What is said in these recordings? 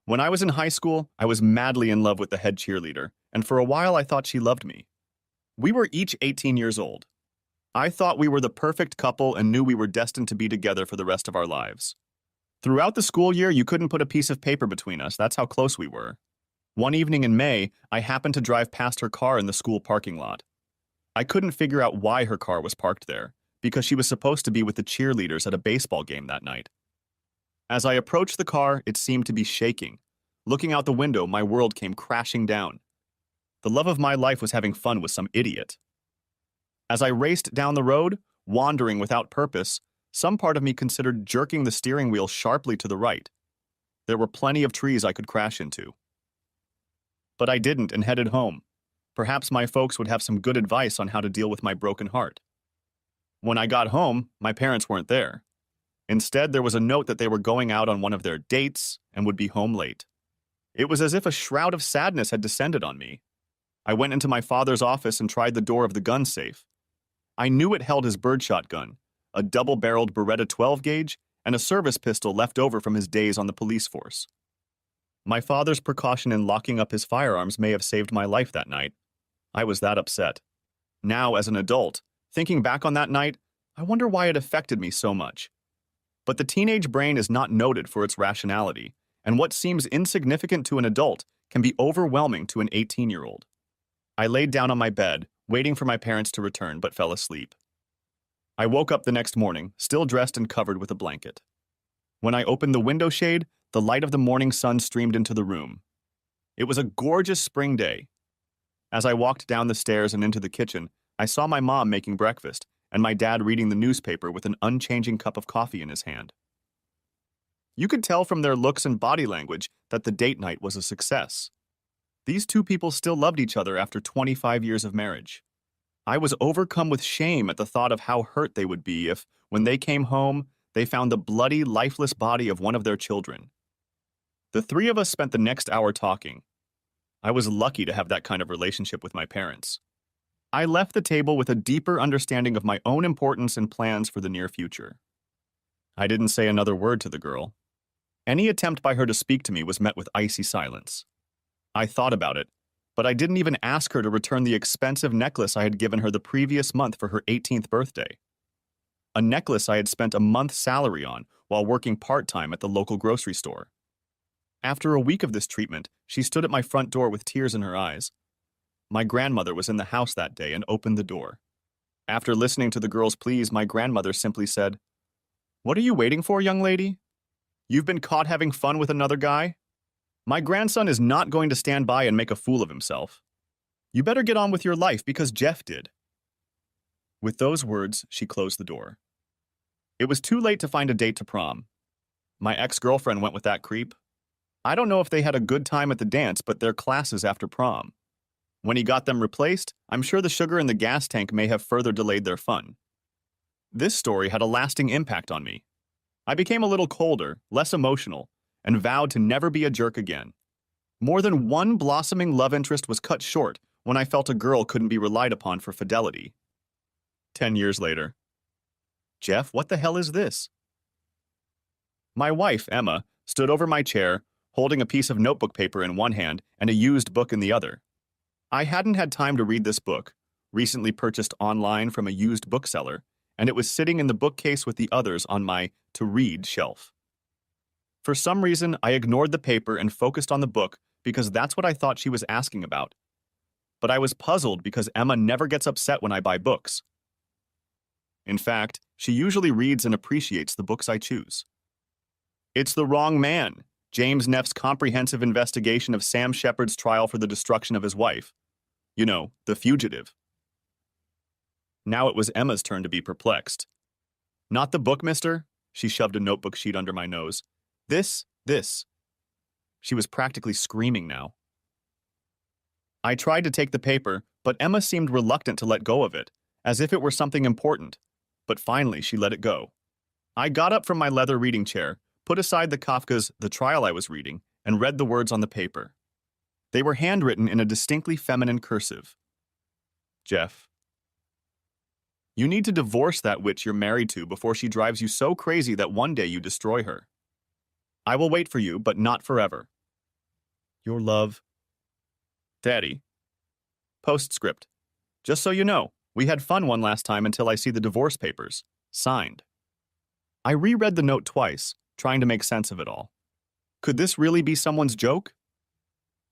When I was in high school, I was madly in love with the head cheerleader, and for a while I thought she loved me. We were each 18 years old. I thought we were the perfect couple and knew we were destined to be together for the rest of our lives. Throughout the school year, you couldn't put a piece of paper between us. That's how close we were. One evening in May, I happened to drive past her car in the school parking lot. I couldn't figure out why her car was parked there, because she was supposed to be with the cheerleaders at a baseball game that night. As I approached the car, it seemed to be shaking. Looking out the window, my world came crashing down. The love of my life was having fun with some idiot. As I raced down the road, wandering without purpose, some part of me considered jerking the steering wheel sharply to the right. There were plenty of trees I could crash into. But I didn't and headed home. Perhaps my folks would have some good advice on how to deal with my broken heart. When I got home, my parents weren't there. Instead, there was a note that they were going out on one of their dates and would be home late. It was as if a shroud of sadness had descended on me. I went into my father's office and tried the door of the gun safe. I knew it held his birdshot gun, a double-barreled Beretta 12-gauge, and a service pistol left over from his days on the police force. My father's precaution in locking up his firearms may have saved my life that night. I was that upset. Now, as an adult, thinking back on that night, I wonder why it affected me so much. But the teenage brain is not noted for its rationality, and what seems insignificant to an adult can be overwhelming to an 18-year-old. I laid down on my bed, waiting for my parents to return, but fell asleep. I woke up the next morning, still dressed and covered with a blanket. When I opened the window shade, the light of the morning sun streamed into the room. It was a gorgeous spring day. As I walked down the stairs and into the kitchen, I saw my mom making breakfast and my dad reading the newspaper with an unchanging cup of coffee in his hand. You could tell from their looks and body language that the date night was a success. These two people still loved each other after 25 years of marriage. I was overcome with shame at the thought of how hurt they would be if, when they came home, they found the bloody, lifeless body of one of their children. The three of us spent the next hour talking. I was lucky to have that kind of relationship with my parents. I left the table with a deeper understanding of my own importance and plans for the near future. I didn't say another word to the girl. Any attempt by her to speak to me was met with icy silence. I thought about it, but I didn't even ask her to return the expensive necklace I had given her the previous month for her 18th birthday. A necklace I had spent a month's salary on while working part-time at the local grocery store. After a week of this treatment, she stood at my front door with tears in her eyes. My grandmother was in the house that day and opened the door. After listening to the girl's pleas, my grandmother simply said, "What are you waiting for, young lady? You've been caught having fun with another guy? My grandson is not going to stand by and make a fool of himself. You better get on with your life because Jeff did." With those words, she closed the door. It was too late to find a date to prom. My ex-girlfriend went with that creep. I don't know if they had a good time at the dance, but their classes after prom. When he got them replaced, I'm sure the sugar in the gas tank may have further delayed their fun. This story had a lasting impact on me. I became a little colder, less emotional, and vowed to never be a jerk again. More than one blossoming love interest was cut short when I felt a girl couldn't be relied upon for fidelity. 10 years later. Jeff, what the hell is this? My wife, Emma, stood over my chair, holding a piece of notebook paper in one hand and a used book in the other. I hadn't had time to read this book, recently purchased online from a used bookseller, and it was sitting in the bookcase with the others on my to-read shelf. For some reason, I ignored the paper and focused on the book because that's what I thought she was asking about. But I was puzzled because Emma never gets upset when I buy books. In fact, she usually reads and appreciates the books I choose. It's The Wrong Man, James Neff's comprehensive investigation of Sam Shepard's trial for the destruction of his wife. You know, The Fugitive. Now it was Emma's turn to be perplexed. "Not the book, mister?" She shoved a notebook sheet under my nose. This. She was practically screaming now. I tried to take the paper, but Emma seemed reluctant to let go of it, as if it were something important. But finally, she let it go. I got up from my leather reading chair, put aside the Kafka's The Trial I was reading, and read the words on the paper. They were handwritten in a distinctly feminine cursive. Jeff, you need to divorce that witch you're married to before she drives you so crazy that one day you destroy her. I will wait for you, but not forever. Your love. Daddy. Postscript. Just so you know, we had fun one last time until I see the divorce papers. Signed. I reread the note twice, trying to make sense of it all. Could this really be someone's joke?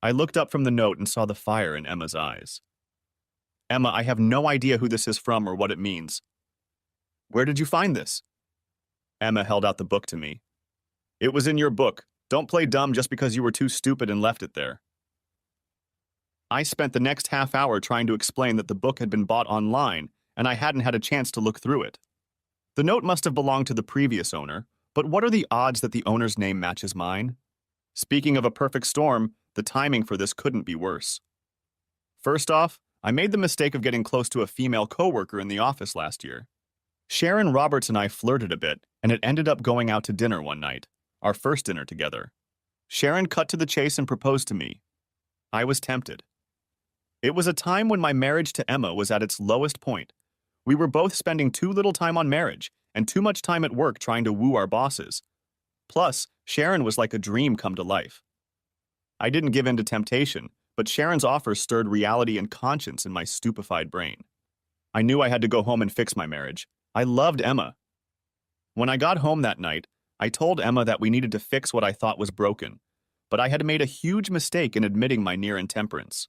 I looked up from the note and saw the fire in Emma's eyes. Emma, I have no idea who this is from or what it means. Where did you find this? Emma held out the book to me. It was in your book. Don't play dumb just because you were too stupid and left it there. I spent the next half hour trying to explain that the book had been bought online and I hadn't had a chance to look through it. The note must have belonged to the previous owner, but what are the odds that the owner's name matches mine? Speaking of a perfect storm, the timing for this couldn't be worse. First off, I made the mistake of getting close to a female coworker in the office last year. Sharon Roberts and I flirted a bit, and it ended up going out to dinner one night, our first dinner together. Sharon cut to the chase and proposed to me. I was tempted. It was a time when my marriage to Emma was at its lowest point. We were both spending too little time on marriage and too much time at work trying to woo our bosses. Plus, Sharon was like a dream come to life. I didn't give in to temptation, but Sharon's offer stirred reality and conscience in my stupefied brain. I knew I had to go home and fix my marriage. I loved Emma. When I got home that night, I told Emma that we needed to fix what I thought was broken, but I had made a huge mistake in admitting my near intemperance.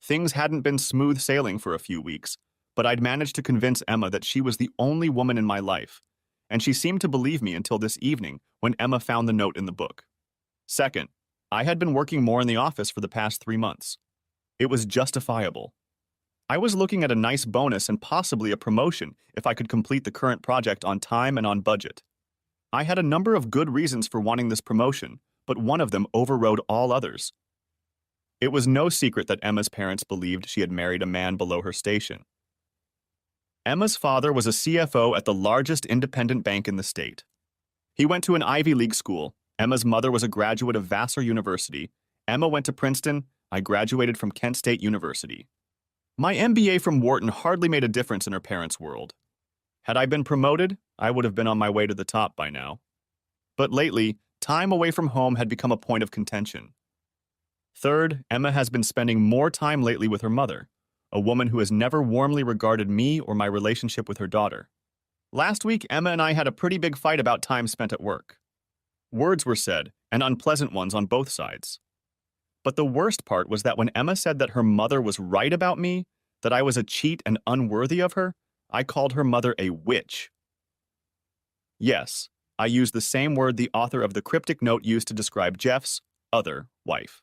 Things hadn't been smooth sailing for a few weeks, but I'd managed to convince Emma that she was the only woman in my life, and she seemed to believe me until this evening when Emma found the note in the book. Second, I had been working more in the office for the past 3 months. It was justifiable. I was looking at a nice bonus and possibly a promotion if I could complete the current project on time and on budget. I had a number of good reasons for wanting this promotion, but one of them overrode all others. It was no secret that Emma's parents believed she had married a man below her station. Emma's father was a CFO at the largest independent bank in the state. He went to an Ivy League school. Emma's mother was a graduate of Vassar University. Emma went to Princeton. I graduated from Kent State University. My MBA from Wharton hardly made a difference in her parents' world. Had I been promoted, I would have been on my way to the top by now. But lately, time away from home had become a point of contention. Third, Emma has been spending more time lately with her mother, a woman who has never warmly regarded me or my relationship with her daughter. Last week, Emma and I had a pretty big fight about time spent at work. Words were said, and unpleasant ones on both sides. But the worst part was that when Emma said that her mother was right about me, that I was a cheat and unworthy of her, I called her mother a witch. Yes, I used the same word the author of the cryptic note used to describe Jeff's other wife.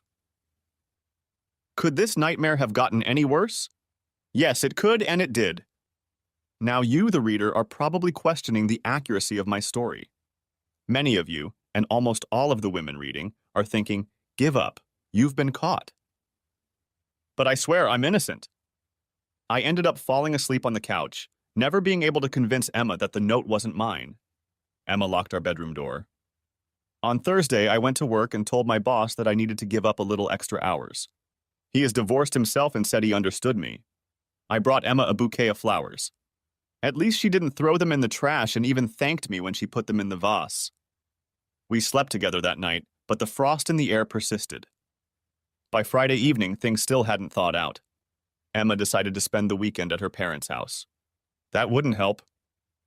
Could this nightmare have gotten any worse? Yes, it could, and it did. Now you, the reader, are probably questioning the accuracy of my story. Many of you, and almost all of the women reading, are thinking, give up, you've been caught. But I swear I'm innocent. I ended up falling asleep on the couch, never being able to convince Emma that the note wasn't mine. Emma locked our bedroom door. On Thursday, I went to work and told my boss that I needed to give up a little extra hours. He is divorced himself and said he understood me. I brought Emma a bouquet of flowers. At least she didn't throw them in the trash and even thanked me when she put them in the vase. We slept together that night, but the frost in the air persisted. By Friday evening, things still hadn't thawed out. Emma decided to spend the weekend at her parents' house. That wouldn't help.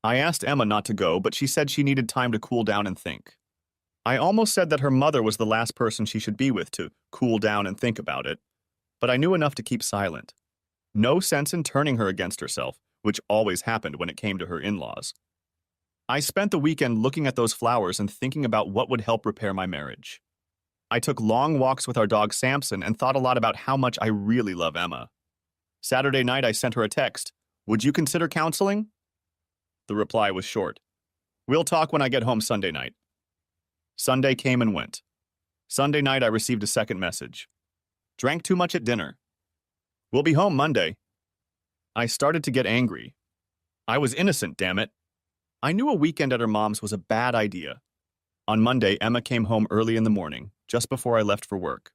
I asked Emma not to go, but she said she needed time to cool down and think. I almost said that her mother was the last person she should be with to cool down and think about it, but I knew enough to keep silent. No sense in turning her against herself, which always happened when it came to her in-laws. I spent the weekend looking at those flowers and thinking about what would help repair my marriage. I took long walks with our dog Samson and thought a lot about how much I really love Emma. Saturday night, I sent her a text. Would you consider counseling? The reply was short. We'll talk when I get home Sunday night. Sunday came and went. Sunday night, I received a second message. Drank too much at dinner. We'll be home Monday. I started to get angry. I was innocent, damn it. I knew a weekend at her mom's was a bad idea. On Monday, Emma came home early in the morning, just before I left for work.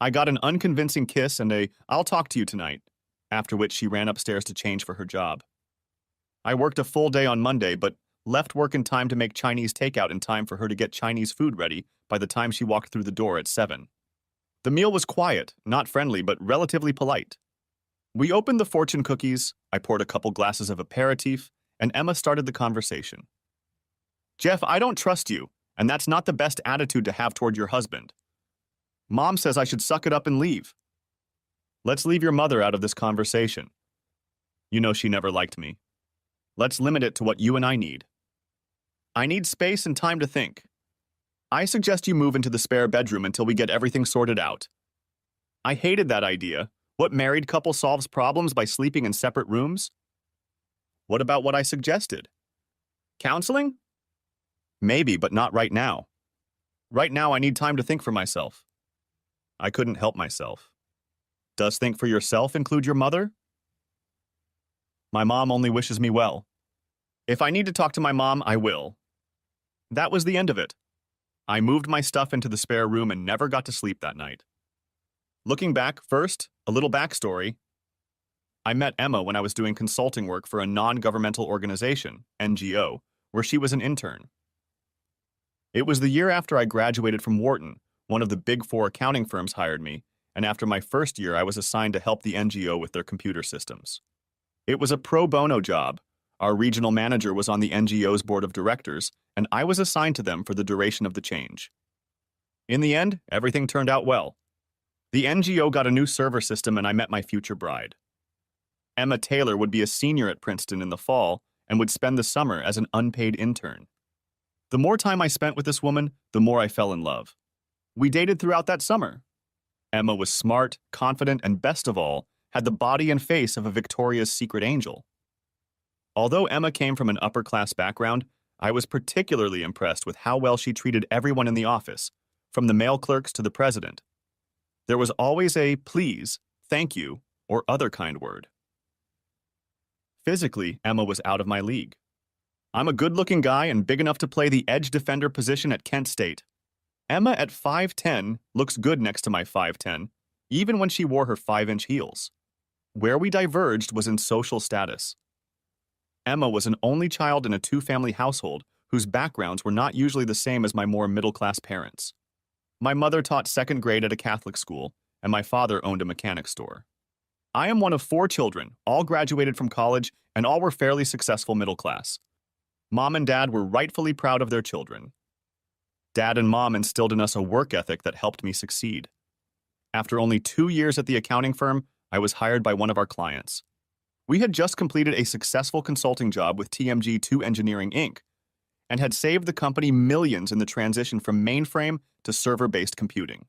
I got an unconvincing kiss and a "I'll talk to you tonight," after which she ran upstairs to change for her job. I worked a full day on Monday, but left work in time to make Chinese takeout in time for her to get Chinese food ready by the time she walked through the door at 7. The meal was quiet, not friendly, but relatively polite. We opened the fortune cookies, I poured a couple glasses of aperitif, and Emma started the conversation. Jeff, I don't trust you, and that's not the best attitude to have toward your husband. Mom says I should suck it up and leave. Let's leave your mother out of this conversation. You know she never liked me. Let's limit it to what you and I need. I need space and time to think. I suggest you move into the spare bedroom until we get everything sorted out. I hated that idea. What married couple solves problems by sleeping in separate rooms? What about what I suggested? Counseling? Maybe, but not right now. Right now, I need time to think for myself. I couldn't help myself. Does think for yourself include your mother? My mom only wishes me well. If I need to talk to my mom, I will. That was the end of it. I moved my stuff into the spare room and never got to sleep that night. Looking back, first, a little backstory. I met Emma when I was doing consulting work for a non-governmental organization, NGO, where she was an intern. It was the year after I graduated from Wharton, one of the big four accounting firms hired me, and after my first year I was assigned to help the NGO with their computer systems. It was a pro bono job. Our regional manager was on the NGO's board of directors, and I was assigned to them for the duration of the change. In the end, everything turned out well. The NGO got a new server system and I met my future bride. Emma Taylor would be a senior at Princeton in the fall and would spend the summer as an unpaid intern. The more time I spent with this woman, the more I fell in love. We dated throughout that summer. Emma was smart, confident, and best of all, had the body and face of a Victoria's Secret angel. Although Emma came from an upper-class background, I was particularly impressed with how well she treated everyone in the office, from the mail clerks to the president. There was always a please, thank you, or other kind word. Physically, Emma was out of my league. I'm a good-looking guy and big enough to play the edge defender position at Kent State. Emma at 5'10" looks good next to my 5'10", even when she wore her 5-inch heels. Where we diverged was in social status. Emma was an only child in a two-family household whose backgrounds were not usually the same as my more middle-class parents. My mother taught second grade at a Catholic school, and my father owned a mechanic store. I am one of 4 children, all graduated from college, and all were fairly successful middle class. Mom and Dad were rightfully proud of their children. Dad and Mom instilled in us a work ethic that helped me succeed. After only 2 years at the accounting firm, I was hired by one of our clients. We had just completed a successful consulting job with TMG2 Engineering, Inc., and had saved the company millions in the transition from mainframe to server-based computing.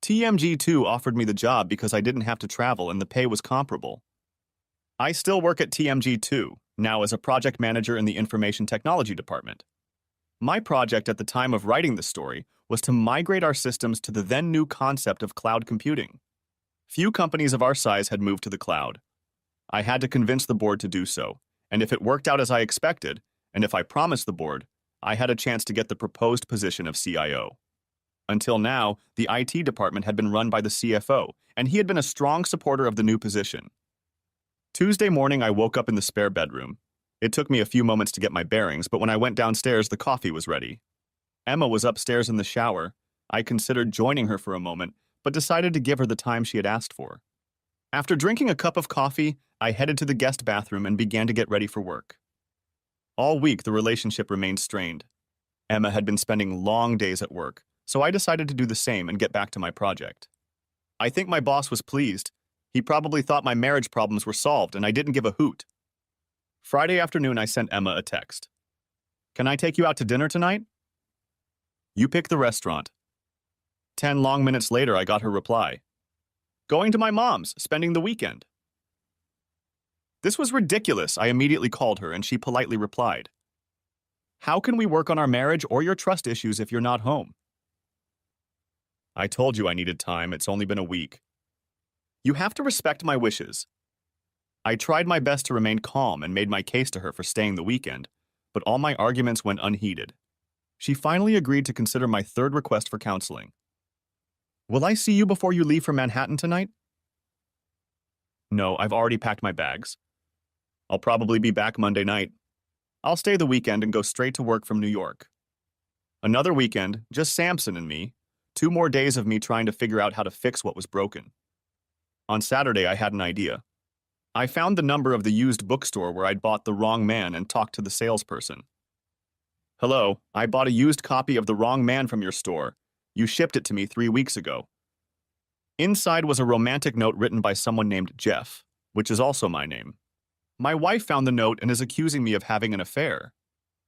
TMG2 offered me the job because I didn't have to travel and the pay was comparable. I still work at TMG2, now as a project manager in the information technology department. My project at the time of writing this story was to migrate our systems to the then new concept of cloud computing. Few companies of our size had moved to the cloud. I had to convince the board to do so, and if it worked out as I expected, and if I promised the board, I had a chance to get the proposed position of CIO. Until now, the IT department had been run by the CFO, and he had been a strong supporter of the new position. Tuesday morning, I woke up in the spare bedroom. It took me a few moments to get my bearings, but when I went downstairs, the coffee was ready. Emma was upstairs in the shower. I considered joining her for a moment, but decided to give her the time she had asked for. After drinking a cup of coffee, I headed to the guest bathroom and began to get ready for work. All week, the relationship remained strained. Emma had been spending long days at work, so I decided to do the same and get back to my project. I think my boss was pleased. He probably thought my marriage problems were solved and I didn't give a hoot. Friday afternoon, I sent Emma a text. Can I take you out to dinner tonight? You pick the restaurant. 10 long minutes later, I got her reply. Going to my mom's, spending the weekend. This was ridiculous, I immediately called her and she politely replied. How can we work on our marriage or your trust issues if you're not home? I told you I needed time, it's only been a week. You have to respect my wishes. I tried my best to remain calm and made my case to her for staying the weekend, but all my arguments went unheeded. She finally agreed to consider my third request for counseling. Will I see you before you leave for Manhattan tonight? No, I've already packed my bags. I'll probably be back Monday night. I'll stay the weekend and go straight to work from New York. Another weekend, just Samson and me. 2 more days of me trying to figure out how to fix what was broken. On Saturday, I had an idea. I found the number of the used bookstore where I'd bought The Wrong Man and talked to the salesperson. "Hello, I bought a used copy of The Wrong Man from your store. You shipped it to me 3 weeks ago." Inside was a romantic note written by someone named Jeff, which is also my name. My wife found the note and is accusing me of having an affair.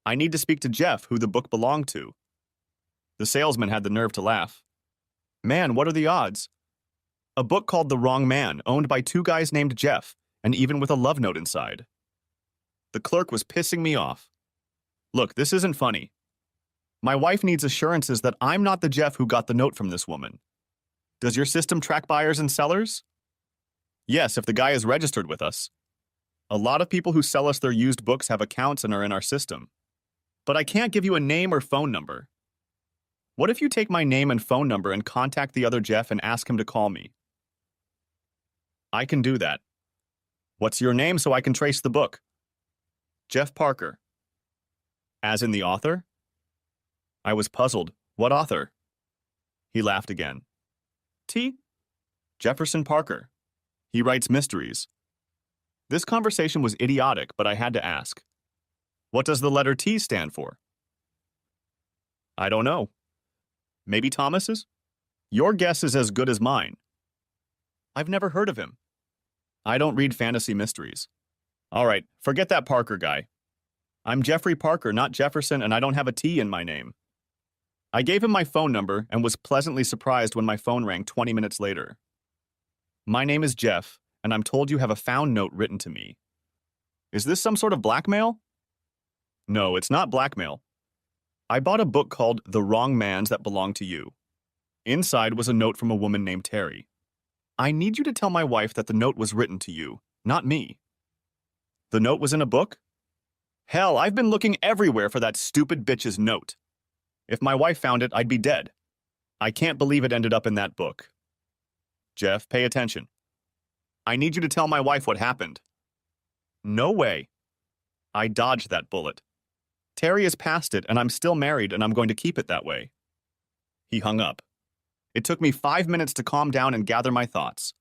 I need to speak to Jeff, who the book belonged to. The salesman had the nerve to laugh. "Man, what are the odds? A book called The Wrong Man, owned by 2 guys named Jeff, and even with a love note inside." The clerk was pissing me off. "Look, this isn't funny. My wife needs assurances that I'm not the Jeff who got the note from this woman. Does your system track buyers and sellers?" "Yes, if the guy is registered with us. A lot of people who sell us their used books have accounts and are in our system. But I can't give you a name or phone number. What if you take my name and phone number and contact the other Jeff and ask him to call me?" "I can do that. What's your name so I can trace the book?" "Jeff Parker." "As in the author?" I was puzzled. "What author?" He laughed again. "T. Jefferson Parker. He writes mysteries." This conversation was idiotic, but I had to ask. "What does the letter T stand for?" "I don't know. Maybe Thomas's?" "Your guess is as good as mine." "I've never heard of him." "I don't read fantasy mysteries." "All right, forget that Parker guy. I'm Jeffrey Parker, not Jefferson, and I don't have a T in my name." I gave him my phone number and was pleasantly surprised when my phone rang 20 minutes later. "My name is Jeff, and I'm told you have a found note written to me. Is this some sort of blackmail?" "No, it's not blackmail. I bought a book called The Wrong Man's that belonged to you. Inside was a note from a woman named Terry. I need you to tell my wife that the note was written to you, not me." "The note was in a book?" "Hell, I've been looking everywhere for that stupid bitch's note. If my wife found it, I'd be dead. I can't believe it ended up in that book." "Jeff, pay attention. I need you to tell my wife what happened." "No way. I dodged that bullet. Terry is past it, and I'm still married, and I'm going to keep it that way." He hung up. It took me 5 minutes to calm down and gather my thoughts.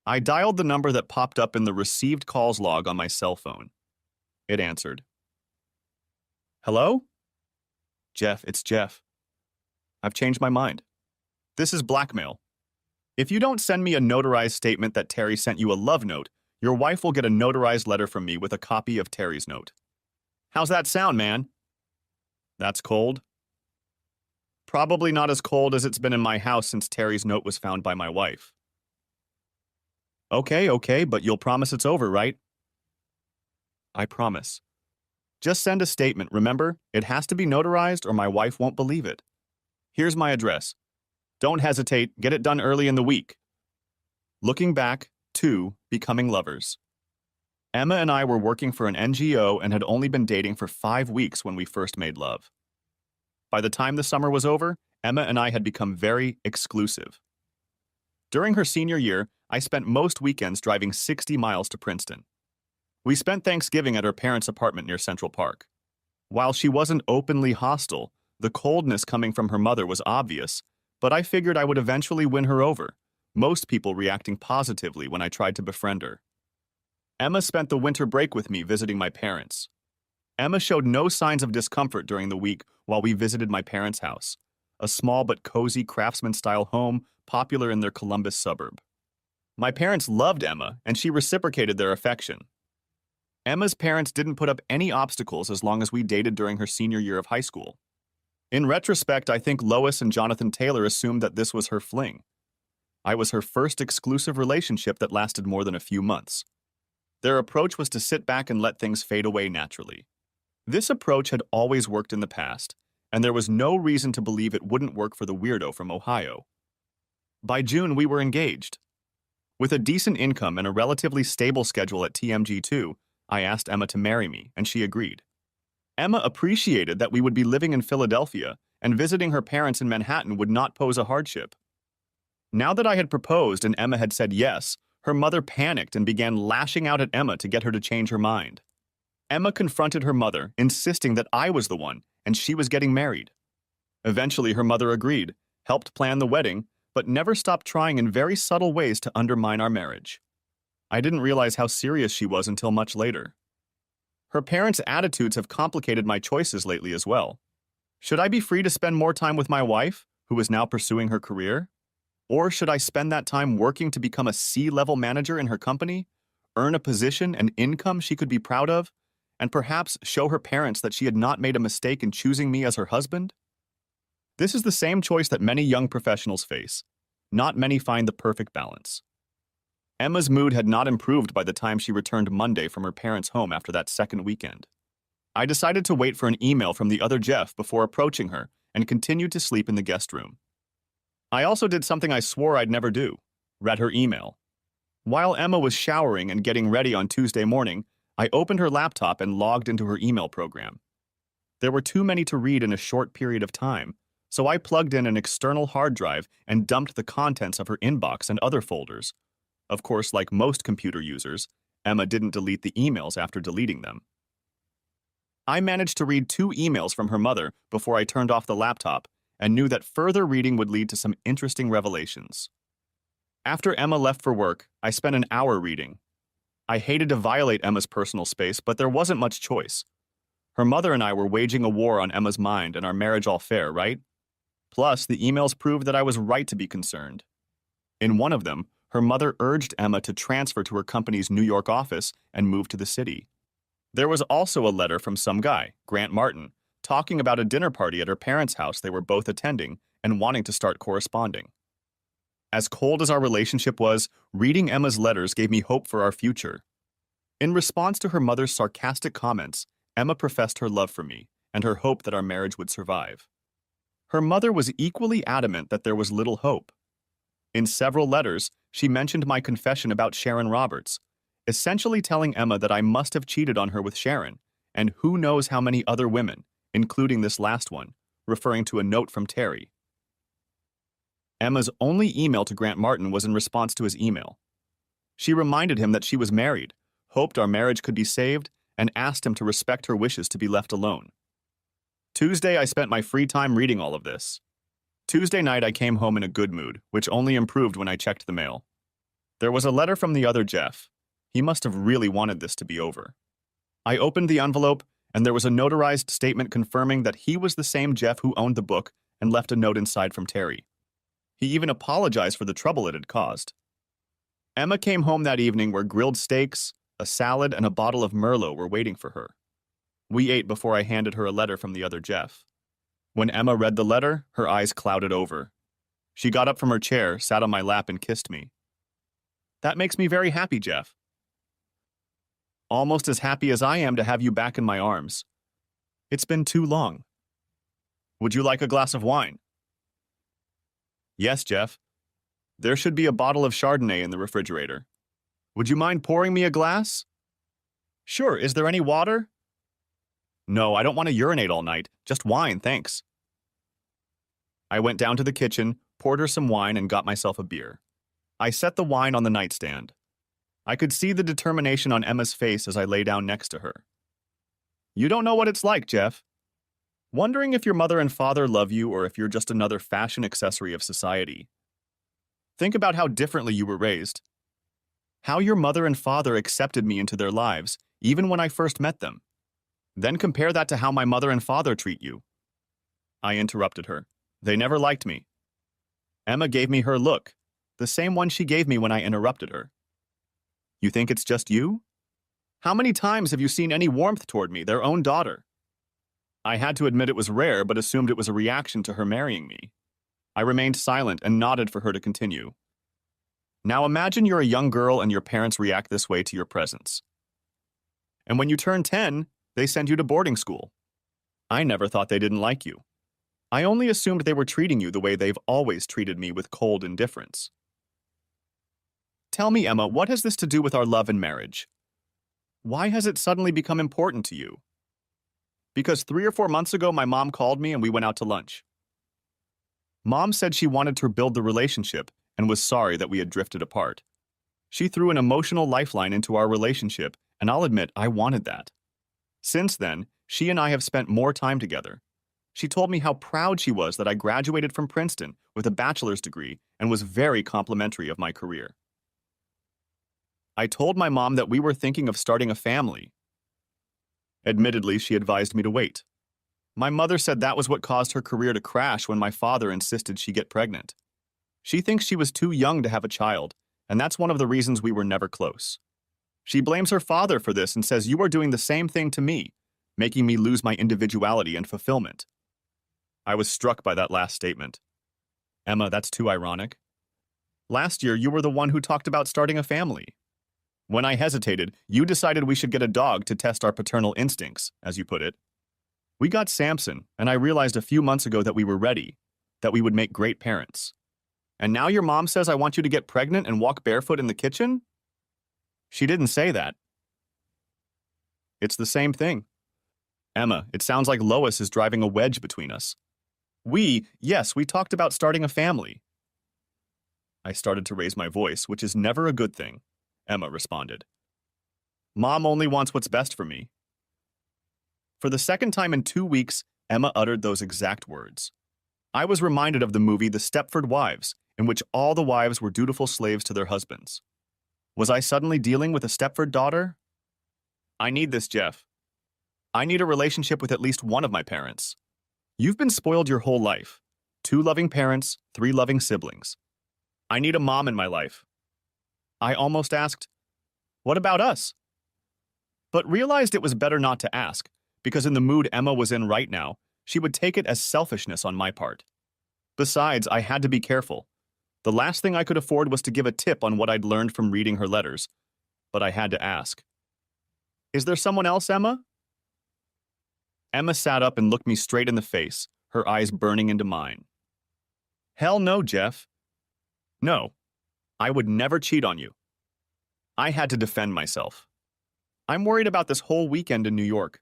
I dialed the number that popped up in the received calls log on my cell phone. It answered. "Hello?" "Jeff, it's Jeff. I've changed my mind. This is blackmail. If you don't send me a notarized statement that Terry sent you a love note, your wife will get a notarized letter from me with a copy of Terry's note." "How's that sound, man?" "That's cold." "Probably not as cold as it's been in my house since Terry's note was found by my wife." Okay, but you'll promise it's over, right?" "I promise. Just send a statement, remember? It has to be notarized or my wife won't believe it. Here's my address. Don't hesitate, get it done early in the week." Looking back, 2, becoming lovers. Emma and I were working for an NGO and had only been dating for 5 weeks when we first made love. By the time the summer was over, Emma and I had become very exclusive. During her senior year, I spent most weekends driving 60 miles to Princeton. We spent Thanksgiving at her parents' apartment near Central Park. While she wasn't openly hostile, the coldness coming from her mother was obvious, but I figured I would eventually win her over, most people reacting positively when I tried to befriend her. Emma spent the winter break with me visiting my parents. Emma showed no signs of discomfort during the week while we visited my parents' house, a small but cozy craftsman-style home popular in their Columbus suburb. My parents loved Emma, and she reciprocated their affection. Emma's parents didn't put up any obstacles as long as we dated during her senior year of high school. In retrospect, I think Lois and Jonathan Taylor assumed that this was her fling. I was her first exclusive relationship that lasted more than a few months. Their approach was to sit back and let things fade away naturally. This approach had always worked in the past, and there was no reason to believe it wouldn't work for the weirdo from Ohio. By June, we were engaged. With a decent income and a relatively stable schedule at TMG2, I asked Emma to marry me, and she agreed. Emma appreciated that we would be living in Philadelphia, and visiting her parents in Manhattan would not pose a hardship. Now that I had proposed and Emma had said yes, her mother panicked and began lashing out at Emma to get her to change her mind. Emma confronted her mother, insisting that I was the one, and she was getting married. Eventually, her mother agreed, helped plan the wedding, but never stopped trying in very subtle ways to undermine our marriage. I didn't realize how serious she was until much later. Her parents' attitudes have complicated my choices lately as well. Should I be free to spend more time with my wife, who is now pursuing her career? Or should I spend that time working to become a C-level manager in her company, earn a position and income she could be proud of, and perhaps show her parents that she had not made a mistake in choosing me as her husband? This is the same choice that many young professionals face. Not many find the perfect balance. Emma's mood had not improved by the time she returned Monday from her parents' home after that second weekend. I decided to wait for an email from the other Jeff before approaching her and continued to sleep in the guest room. I also did something I swore I'd never do: read her email. While Emma was showering and getting ready on Tuesday morning, I opened her laptop and logged into her email program. There were too many to read in a short period of time, so I plugged in an external hard drive and dumped the contents of her inbox and other folders. Of course, like most computer users, Emma didn't delete the emails after deleting them. I managed to read 2 emails from her mother before I turned off the laptop and knew that further reading would lead to some interesting revelations. After Emma left for work, I spent an hour reading. I hated to violate Emma's personal space, but there wasn't much choice. Her mother and I were waging a war on Emma's mind and our marriage all fair, right? Plus, the emails proved that I was right to be concerned. In one of them, her mother urged Emma to transfer to her company's New York office and move to the city. There was also a letter from some guy, Grant Martin, talking about a dinner party at her parents' house they were both attending and wanting to start corresponding. As cold as our relationship was, reading Emma's letters gave me hope for our future. In response to her mother's sarcastic comments, Emma professed her love for me and her hope that our marriage would survive. Her mother was equally adamant that there was little hope. In several letters, she mentioned my confession about Sharon Roberts, essentially telling Emma that I must have cheated on her with Sharon, and who knows how many other women, including this last one, referring to a note from Terry. Emma's only email to Grant Martin was in response to his email. She reminded him that she was married, hoped our marriage could be saved, and asked him to respect her wishes to be left alone. Tuesday, I spent my free time reading all of this. Tuesday night, I came home in a good mood, which only improved when I checked the mail. There was a letter from the other Jeff. He must have really wanted this to be over. I opened the envelope, and there was a notarized statement confirming that he was the same Jeff who owned the book and left a note inside from Terry. He even apologized for the trouble it had caused. Emma came home that evening where grilled steaks, a salad, and a bottle of Merlot were waiting for her. We ate before I handed her a letter from the other Jeff. When Emma read the letter, her eyes clouded over. She got up from her chair, sat on my lap, and kissed me. "That makes me very happy, Jeff. Almost as happy as I am to have you back in my arms. It's been too long. Would you like a glass of wine?" "Yes, Jeff. There should be a bottle of Chardonnay in the refrigerator. Would you mind pouring me a glass?" "Sure. Is there any water?" "No, I don't want to urinate all night. Just wine, thanks." I went down to the kitchen, poured her some wine, and got myself a beer. I set the wine on the nightstand. I could see the determination on Emma's face as I lay down next to her. "You don't know what it's like, Jeff. Wondering if your mother and father love you or if you're just another fashion accessory of society. Think about how differently you were raised. How your mother and father accepted me into their lives, even when I first met them. Then compare that to how my mother and father treat you." I interrupted her. "They never liked me." Emma gave me her look, the same one she gave me when I interrupted her. "You think it's just you? How many times have you seen any warmth toward me, their own daughter?" I had to admit it was rare, but assumed it was a reaction to her marrying me. I remained silent and nodded for her to continue. "Now imagine you're a young girl and your parents react this way to your presence. And when you turn 10, they send you to boarding school. I never thought they didn't like you. I only assumed they were treating you the way they've always treated me, with cold indifference. Tell me, Emma, what has this to do with our love and marriage? Why has it suddenly become important to you?" "Because 3 or 4 months ago, my mom called me and we went out to lunch. Mom said she wanted to build the relationship and was sorry that we had drifted apart. She threw an emotional lifeline into our relationship, and I'll admit I wanted that. Since then, she and I have spent more time together. She told me how proud she was that I graduated from Princeton with a bachelor's degree and was very complimentary of my career. I told my mom that we were thinking of starting a family. Admittedly, she advised me to wait. My mother said that was what caused her career to crash when my father insisted she get pregnant. She thinks she was too young to have a child, and that's one of the reasons we were never close. She blames her father for this and says you are doing the same thing to me, making me lose my individuality and fulfillment. I was struck by that last statement. Emma, that's too ironic. Last year, you were the one who talked about starting a family. When I hesitated, you decided we should get a dog to test our paternal instincts, as you put it. We got Samson, and I realized a few months ago that we were ready, that we would make great parents. And now your mom says I want you to get pregnant and walk barefoot in the kitchen? She didn't say that. It's the same thing. Emma, it sounds like Lois is driving a wedge between us. Yes, we talked about starting a family. I started to raise my voice, which is never a good thing. Emma responded. Mom only wants what's best for me. For the second time in 2 weeks, Emma uttered those exact words. I was reminded of the movie The Stepford Wives, in which all the wives were dutiful slaves to their husbands. Was I suddenly dealing with a Stepford daughter? I need this, Jeff. I need a relationship with at least one of my parents. You've been spoiled your whole life. 2 loving parents, 3 loving siblings. I need a mom in my life. I almost asked, what about us? But realized it was better not to ask, because in the mood Emma was in right now, she would take it as selfishness on my part. Besides, I had to be careful. The last thing I could afford was to give a tip on what I'd learned from reading her letters, but I had to ask. Is there someone else, Emma? Emma sat up and looked me straight in the face, her eyes burning into mine. Hell no, Jeff. No, I would never cheat on you. I had to defend myself. I'm worried about this whole weekend in New York.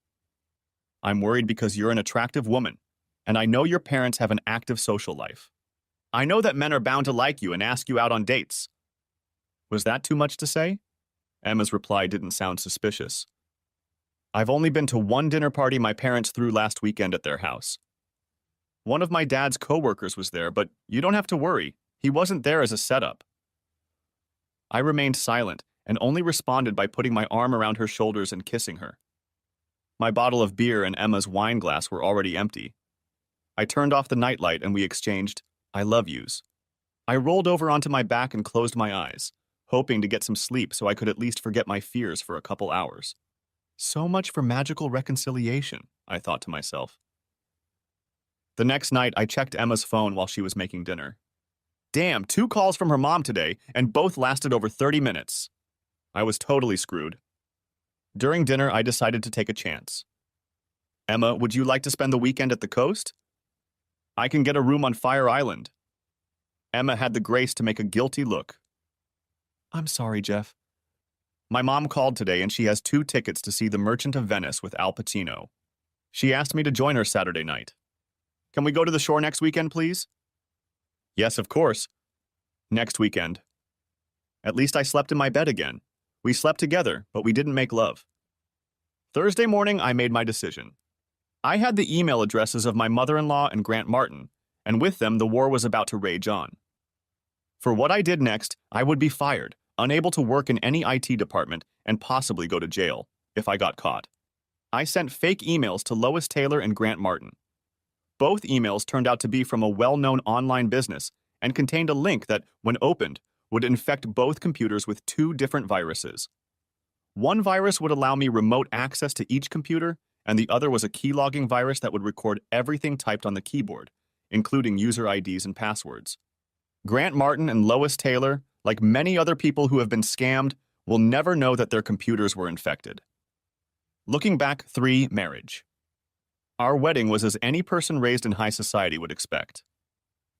I'm worried because you're an attractive woman, and I know your parents have an active social life. I know that men are bound to like you and ask you out on dates. Was that too much to say? Emma's reply didn't sound suspicious. I've only been to one dinner party my parents threw last weekend at their house. One of my dad's coworkers was there, but you don't have to worry. He wasn't there as a setup. I remained silent and only responded by putting my arm around her shoulders and kissing her. My bottle of beer and Emma's wine glass were already empty. I turned off the nightlight and we exchanged I love yous. I rolled over onto my back and closed my eyes, hoping to get some sleep so I could at least forget my fears for a couple hours. So much for magical reconciliation, I thought to myself. The next night, I checked Emma's phone while she was making dinner. Damn, 2 calls from her mom today, and both lasted over 30 minutes. I was totally screwed. During dinner, I decided to take a chance. Emma, would you like to spend the weekend at the coast? I can get a room on Fire Island. Emma had the grace to make a guilty look. I'm sorry, Jeff. My mom called today and she has 2 tickets to see The Merchant of Venice with Al Pacino. She asked me to join her Saturday night. Can we go to the shore next weekend, please? Yes, of course. Next weekend. At least I slept in my bed again. We slept together, but we didn't make love. Thursday morning, I made my decision. I had the email addresses of my mother-in-law and Grant Martin, and with them the war was about to rage on. For what I did next, I would be fired, unable to work in any IT department, and possibly go to jail, if I got caught. I sent fake emails to Lois Taylor and Grant Martin. Both emails turned out to be from a well-known online business and contained a link that, when opened, would infect both computers with 2 different viruses. One virus would allow me remote access to each computer, and the other was a keylogging virus that would record everything typed on the keyboard, including user IDs and passwords. Grant Martin and Lois Taylor, like many other people who have been scammed, will never know that their computers were infected. Looking back, 3, marriage. Our wedding was as any person raised in high society would expect.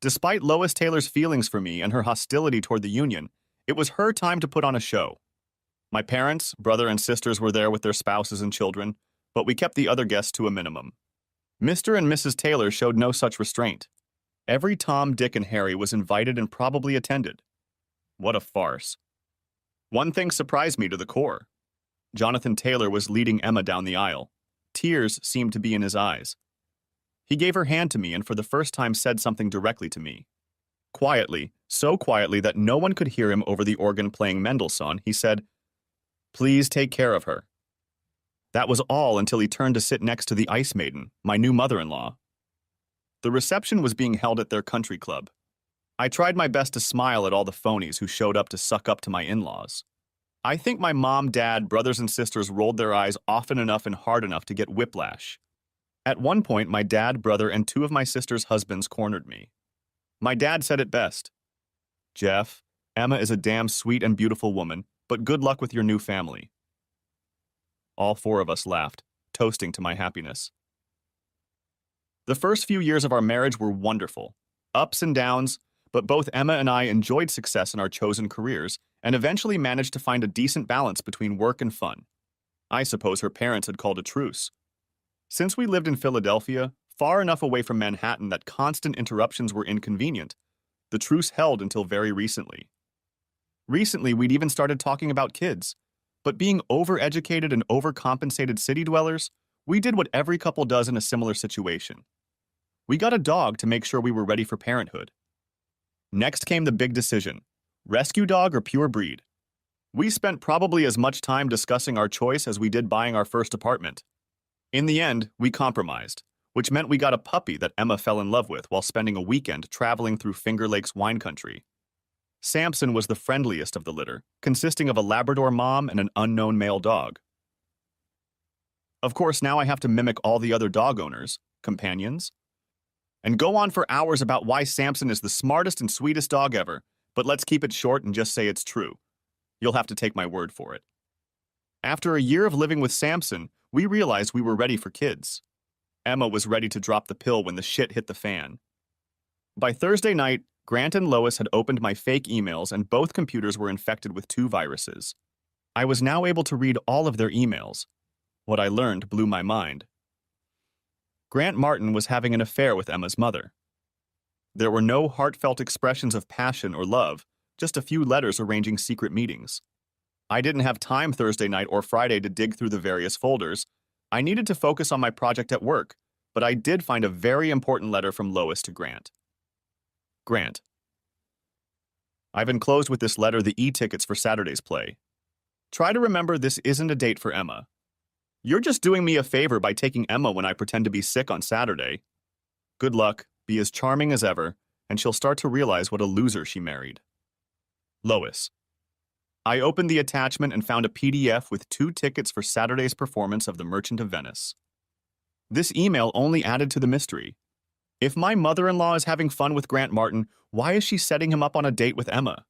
Despite Lois Taylor's feelings for me and her hostility toward the union, it was her time to put on a show. My parents, brother and sisters were there with their spouses and children, but we kept the other guests to a minimum. Mr. and Mrs. Taylor showed no such restraint. Every Tom, Dick, and Harry was invited and probably attended. What a farce. One thing surprised me to the core. Jonathan Taylor was leading Emma down the aisle. Tears seemed to be in his eyes. He gave her hand to me and for the first time said something directly to me. Quietly, so quietly that no one could hear him over the organ playing Mendelssohn, he said, "Please take care of her." That was all until he turned to sit next to the Ice Maiden, my new mother-in-law. The reception was being held at their country club. I tried my best to smile at all the phonies who showed up to suck up to my in-laws. I think my mom, dad, brothers, and sisters rolled their eyes often enough and hard enough to get whiplash. At one point, my dad, brother, and two of my sister's husbands cornered me. My dad said it best. "Jeff, Emma is a damn sweet and beautiful woman, but good luck with your new family." All four of us laughed, toasting to my happiness. The first few years of our marriage were wonderful. Ups and downs, but both Emma and I enjoyed success in our chosen careers and eventually managed to find a decent balance between work and fun. I suppose her parents had called a truce. Since we lived in Philadelphia, far enough away from Manhattan that constant interruptions were inconvenient, the truce held until very recently. Recently, we'd even started talking about kids, but being overeducated and overcompensated city dwellers, we did what every couple does in a similar situation. We got a dog to make sure we were ready for parenthood. Next came the big decision: rescue dog or pure breed. We spent probably as much time discussing our choice as we did buying our first apartment. In the end, we compromised, which meant we got a puppy that Emma fell in love with while spending a weekend traveling through Finger Lakes wine country. Samson was the friendliest of the litter, consisting of a Labrador mom and an unknown male dog. Of course, now I have to mimic all the other dog owners, companions, and go on for hours about why Samson is the smartest and sweetest dog ever, but let's keep it short and just say it's true. You'll have to take my word for it. After a year of living with Samson, we realized we were ready for kids. Emma was ready to drop the pill when the shit hit the fan. By Thursday night, Grant and Lois had opened my fake emails and both computers were infected with 2 viruses. I was now able to read all of their emails. What I learned blew my mind. Grant Martin was having an affair with Emma's mother. There were no heartfelt expressions of passion or love, just a few letters arranging secret meetings. I didn't have time Thursday night or Friday to dig through the various folders. I needed to focus on my project at work, but I did find a very important letter from Lois to Grant. Grant, I've enclosed with this letter the e-tickets for Saturday's play. Try to remember this isn't a date for Emma. You're just doing me a favor by taking Emma when I pretend to be sick on Saturday. Good luck, be as charming as ever, and she'll start to realize what a loser she married. Lois, I opened the attachment and found a PDF with 2 tickets for Saturday's performance of The Merchant of Venice. This email only added to the mystery. If my mother-in-law is having fun with Grant Martin, why is she setting him up on a date with Emma?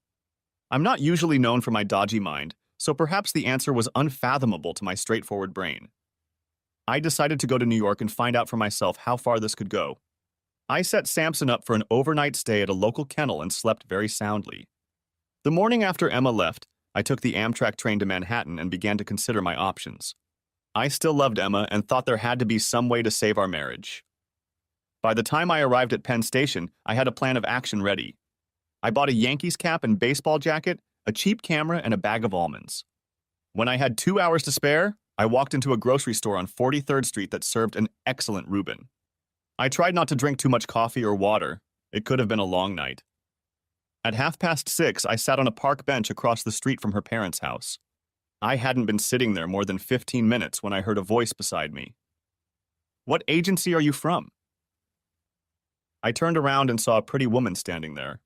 I'm not usually known for my dodgy mind, so perhaps the answer was unfathomable to my straightforward brain. I decided to go to New York and find out for myself how far this could go. I set Samson up for an overnight stay at a local kennel and slept very soundly. The morning after Emma left, I took the Amtrak train to Manhattan and began to consider my options. I still loved Emma and thought there had to be some way to save our marriage. By the time I arrived at Penn Station, I had a plan of action ready. I bought a Yankees cap and baseball jacket, a cheap camera, and a bag of almonds. When I had 2 hours to spare, I walked into a grocery store on 43rd Street that served an excellent Reuben. I tried not to drink too much coffee or water. It could have been a long night. At 6:30, I sat on a park bench across the street from her parents' house. I hadn't been sitting there more than 15 minutes when I heard a voice beside me. "What agency are you from?" I turned around and saw a pretty woman standing there.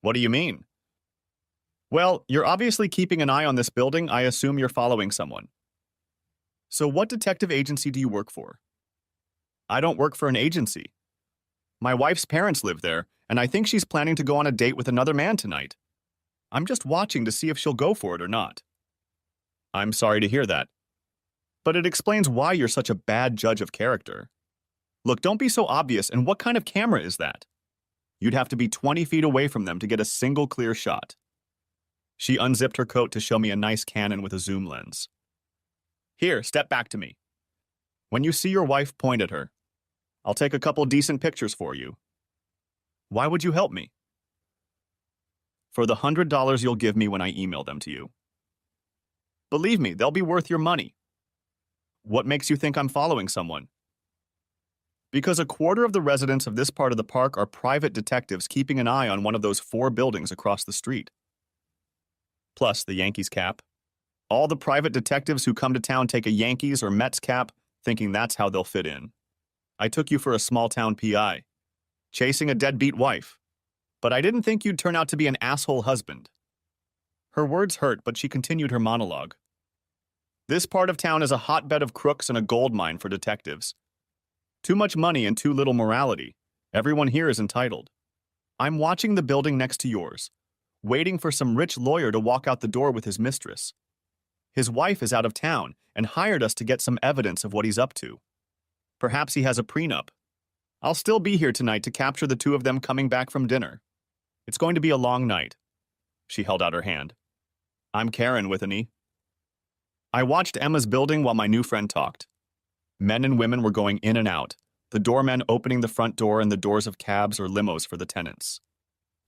"What do you mean?" "Well, you're obviously keeping an eye on this building. I assume you're following someone." "So what detective agency do you work for?" "I don't work for an agency. My wife's parents live there, and I think she's planning to go on a date with another man tonight. I'm just watching to see if she'll go for it or not." "I'm sorry to hear that. But it explains why you're such a bad judge of character. Look, don't be so obvious, and what kind of camera is that? You'd have to be 20 feet away from them to get a single clear shot." She unzipped her coat to show me a nice Canon with a zoom lens. "Here, step back to me. When you see your wife, point at her. I'll take a couple decent pictures for you." "Why would you help me?" "For the $100 you'll give me when I email them to you." "Believe me, they'll be worth your money." "What makes you think I'm following someone?" Because a quarter of the residents of this part of the park are private detectives keeping an eye on one of those 4 buildings across the street. Plus the Yankees cap. All the private detectives who come to town take a Yankees or Mets cap, thinking that's how they'll fit in. I took you for a small-town PI, chasing a deadbeat wife. But I didn't think you'd turn out to be an asshole husband. Her words hurt, but she continued her monologue. This part of town is a hotbed of crooks and a gold mine for detectives. Too much money and too little morality. Everyone here is entitled. I'm watching the building next to yours, waiting for some rich lawyer to walk out the door with his mistress. His wife is out of town and hired us to get some evidence of what he's up to. Perhaps he has a prenup. I'll still be here tonight to capture the two of them coming back from dinner. It's going to be a long night. She held out her hand. I'm Karen with an E. I watched Emma's building while my new friend talked. Men and women were going in and out, the doorman opening the front door and the doors of cabs or limos for the tenants.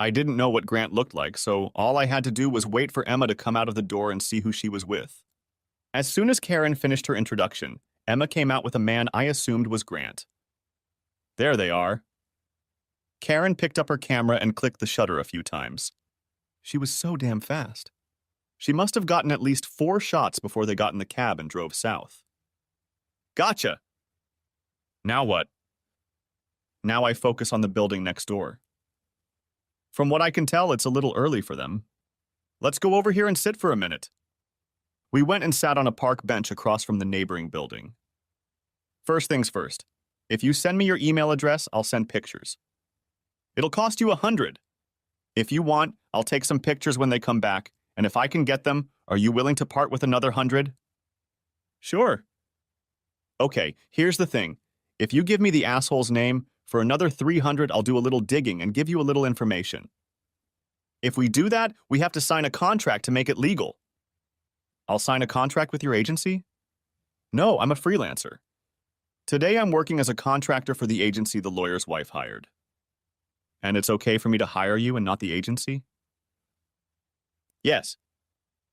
I didn't know what Grant looked like, so all I had to do was wait for Emma to come out of the door and see who she was with. As soon as Karen finished her introduction, Emma came out with a man I assumed was Grant. There they are. Karen picked up her camera and clicked the shutter a few times. She was so damn fast. She must have gotten at least 4 shots before they got in the cab and drove south. Gotcha! Now what? Now I focus on the building next door. From what I can tell, it's a little early for them. Let's go over here and sit for a minute. We went and sat on a park bench across from the neighboring building. First things first. If you send me your email address, I'll send pictures. It'll cost you $100. If you want, I'll take some pictures when they come back, and if I can get them, are you willing to part with another $100? Sure. Okay, here's the thing. If you give me the asshole's name, for another $300, I'll do a little digging and give you a little information. If we do that, we have to sign a contract to make it legal. I'll sign a contract with your agency? No, I'm a freelancer. Today I'm working as a contractor for the agency the lawyer's wife hired. And it's okay for me to hire you and not the agency? Yes.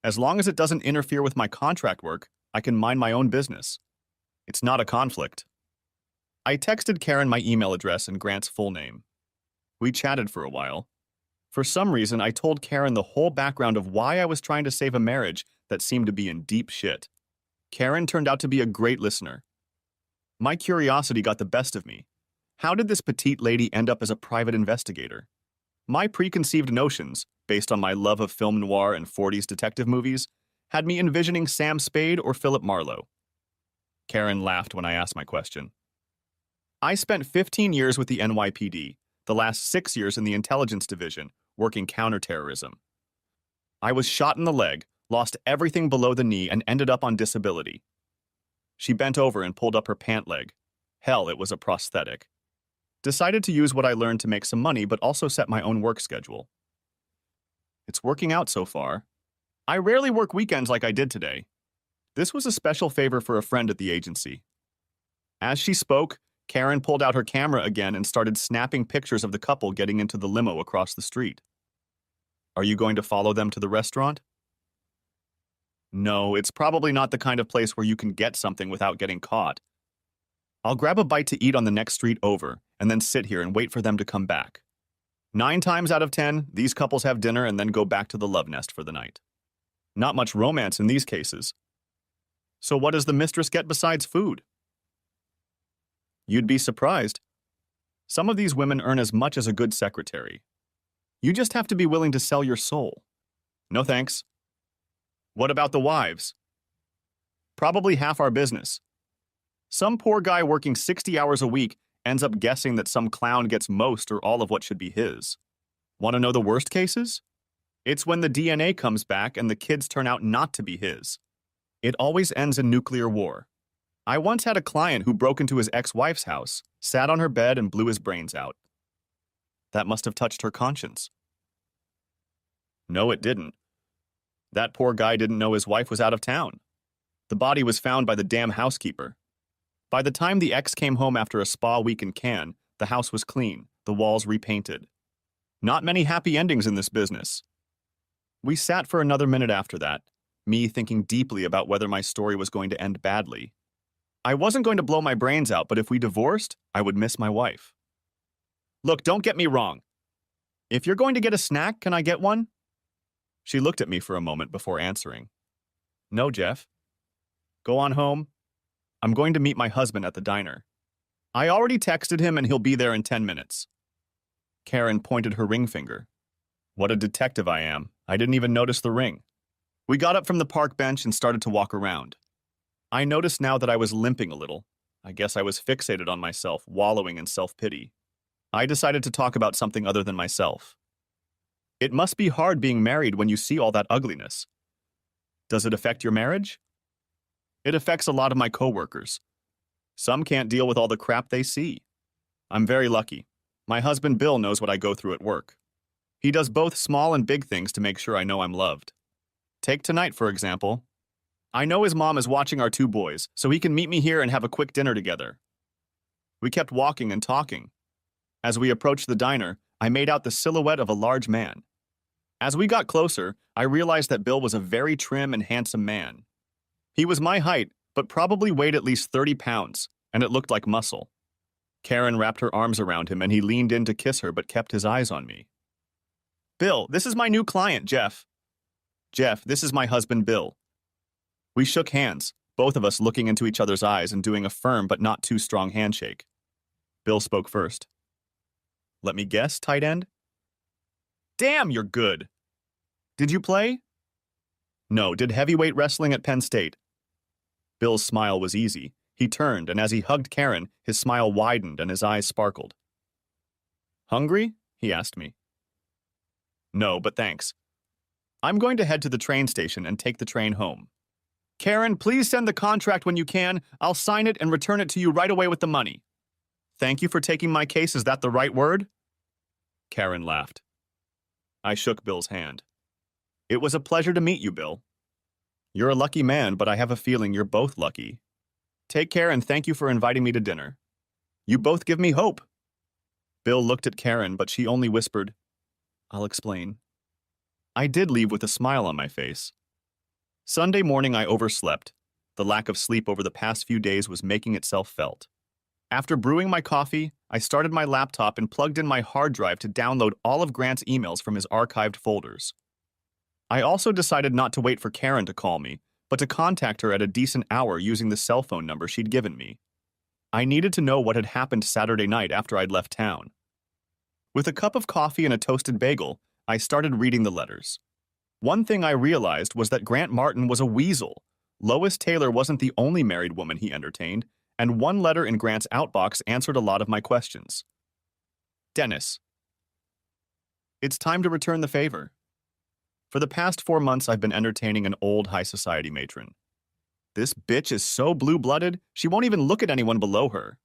As long as it doesn't interfere with my contract work, I can mind my own business. It's not a conflict. I texted Karen my email address and Grant's full name. We chatted for a while. For some reason, I told Karen the whole background of why I was trying to save a marriage that seemed to be in deep shit. Karen turned out to be a great listener. My curiosity got the best of me. How did this petite lady end up as a private investigator? My preconceived notions, based on my love of film noir and 40s detective movies, had me envisioning Sam Spade or Philip Marlowe. Karen laughed when I asked my question. I spent 15 years with the NYPD, the last 6 years in the intelligence division, working counterterrorism. I was shot in the leg, lost everything below the knee, and ended up on disability. She bent over and pulled up her pant leg. Hell, it was a prosthetic. Decided to use what I learned to make some money, but also set my own work schedule. It's working out so far. I rarely work weekends like I did today. This was a special favor for a friend at the agency. As she spoke, Karen pulled out her camera again and started snapping pictures of the couple getting into the limo across the street. Are you going to follow them to the restaurant? No, it's probably not the kind of place where you can get something without getting caught. I'll grab a bite to eat on the next street over and then sit here and wait for them to come back. 9 times out of 10, these couples have dinner and then go back to the love nest for the night. Not much romance in these cases. So what does the mistress get besides food? You'd be surprised. Some of these women earn as much as a good secretary. You just have to be willing to sell your soul. No thanks. What about the wives? Probably half our business. Some poor guy working 60 hours a week ends up guessing that some clown gets most or all of what should be his. Want to know the worst cases? It's when the DNA comes back and the kids turn out not to be his. It always ends in nuclear war. I once had a client who broke into his ex-wife's house, sat on her bed, and blew his brains out. That must have touched her conscience. No, it didn't. That poor guy didn't know his wife was out of town. The body was found by the damn housekeeper. By the time the ex came home after a spa week in Cannes, the house was clean, the walls repainted. Not many happy endings in this business. We sat for another minute after that, me thinking deeply about whether my story was going to end badly. I wasn't going to blow my brains out, but if we divorced, I would miss my wife. Look, don't get me wrong. If you're going to get a snack, can I get one? She looked at me for a moment before answering. No, Jeff. Go on home. I'm going to meet my husband at the diner. I already texted him and he'll be there in 10 minutes. Karen pointed her ring finger. What a detective I am. I didn't even notice the ring. We got up from the park bench and started to walk around. I noticed now that I was limping a little. I guess I was fixated on myself, wallowing in self-pity. I decided to talk about something other than myself. It must be hard being married when you see all that ugliness. Does it affect your marriage? It affects a lot of my coworkers. Some can't deal with all the crap they see. I'm very lucky. My husband Bill knows what I go through at work. He does both small and big things to make sure I know I'm loved. Take tonight, for example. I know his mom is watching our 2 boys, so he can meet me here and have a quick dinner together. We kept walking and talking. As we approached the diner, I made out the silhouette of a large man. As we got closer, I realized that Bill was a very trim and handsome man. He was my height, but probably weighed at least 30 pounds, and it looked like muscle. Karen wrapped her arms around him and he leaned in to kiss her but kept his eyes on me. Bill, this is my new client, Jeff. Jeff, this is my husband, Bill. We shook hands, both of us looking into each other's eyes and doing a firm but not too strong handshake. Bill spoke first. Let me guess, tight end? Damn, you're good. Did you play? No, did heavyweight wrestling at Penn State. Bill's smile was easy. He turned, and as he hugged Karen, his smile widened and his eyes sparkled. Hungry? He asked me. No, but thanks. I'm going to head to the train station and take the train home. Karen, please send the contract when you can. I'll sign it and return it to you right away with the money. Thank you for taking my case. Is that the right word? Karen laughed. I shook Bill's hand. It was a pleasure to meet you, Bill. You're a lucky man, but I have a feeling you're both lucky. Take care and thank you for inviting me to dinner. You both give me hope. Bill looked at Karen, but she only whispered, I'll explain. I did leave with a smile on my face. Sunday morning I overslept. The lack of sleep over the past few days was making itself felt. After brewing my coffee, I started my laptop and plugged in my hard drive to download all of Grant's emails from his archived folders. I also decided not to wait for Karen to call me, but to contact her at a decent hour using the cell phone number she'd given me. I needed to know what had happened Saturday night after I'd left town. With a cup of coffee and a toasted bagel, I started reading the letters. One thing I realized was that Grant Martin was a weasel. Lois Taylor wasn't the only married woman he entertained, and one letter in Grant's outbox answered a lot of my questions. Dennis. It's time to return the favor. For the past 4 months, I've been entertaining an old high society matron. This bitch is so blue-blooded, she won't even look at anyone below her.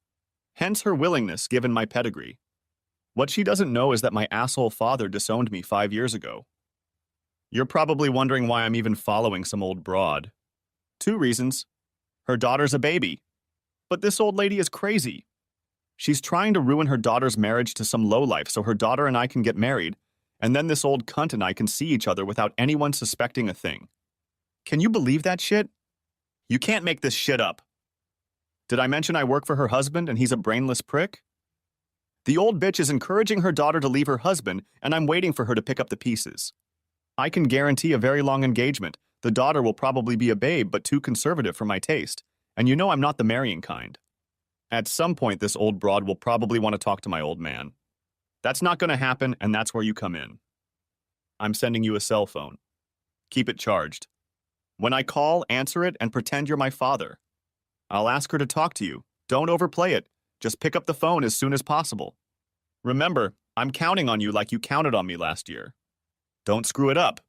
Hence her willingness, given my pedigree. What she doesn't know is that my asshole father disowned me 5 years ago. You're probably wondering why I'm even following some old broad. 2 reasons. Her daughter's a baby. But this old lady is crazy. She's trying to ruin her daughter's marriage to some lowlife so her daughter and I can get married, and then this old cunt and I can see each other without anyone suspecting a thing. Can you believe that shit? You can't make this shit up. Did I mention I work for her husband and he's a brainless prick? The old bitch is encouraging her daughter to leave her husband, and I'm waiting for her to pick up the pieces. I can guarantee a very long engagement. The daughter will probably be a babe, but too conservative for my taste. And you know I'm not the marrying kind. At some point, this old broad will probably want to talk to my old man. That's not going to happen, and that's where you come in. I'm sending you a cell phone. Keep it charged. When I call, answer it and pretend you're my father. I'll ask her to talk to you. Don't overplay it. Just pick up the phone as soon as possible. Remember, I'm counting on you like you counted on me last year. Don't screw it up.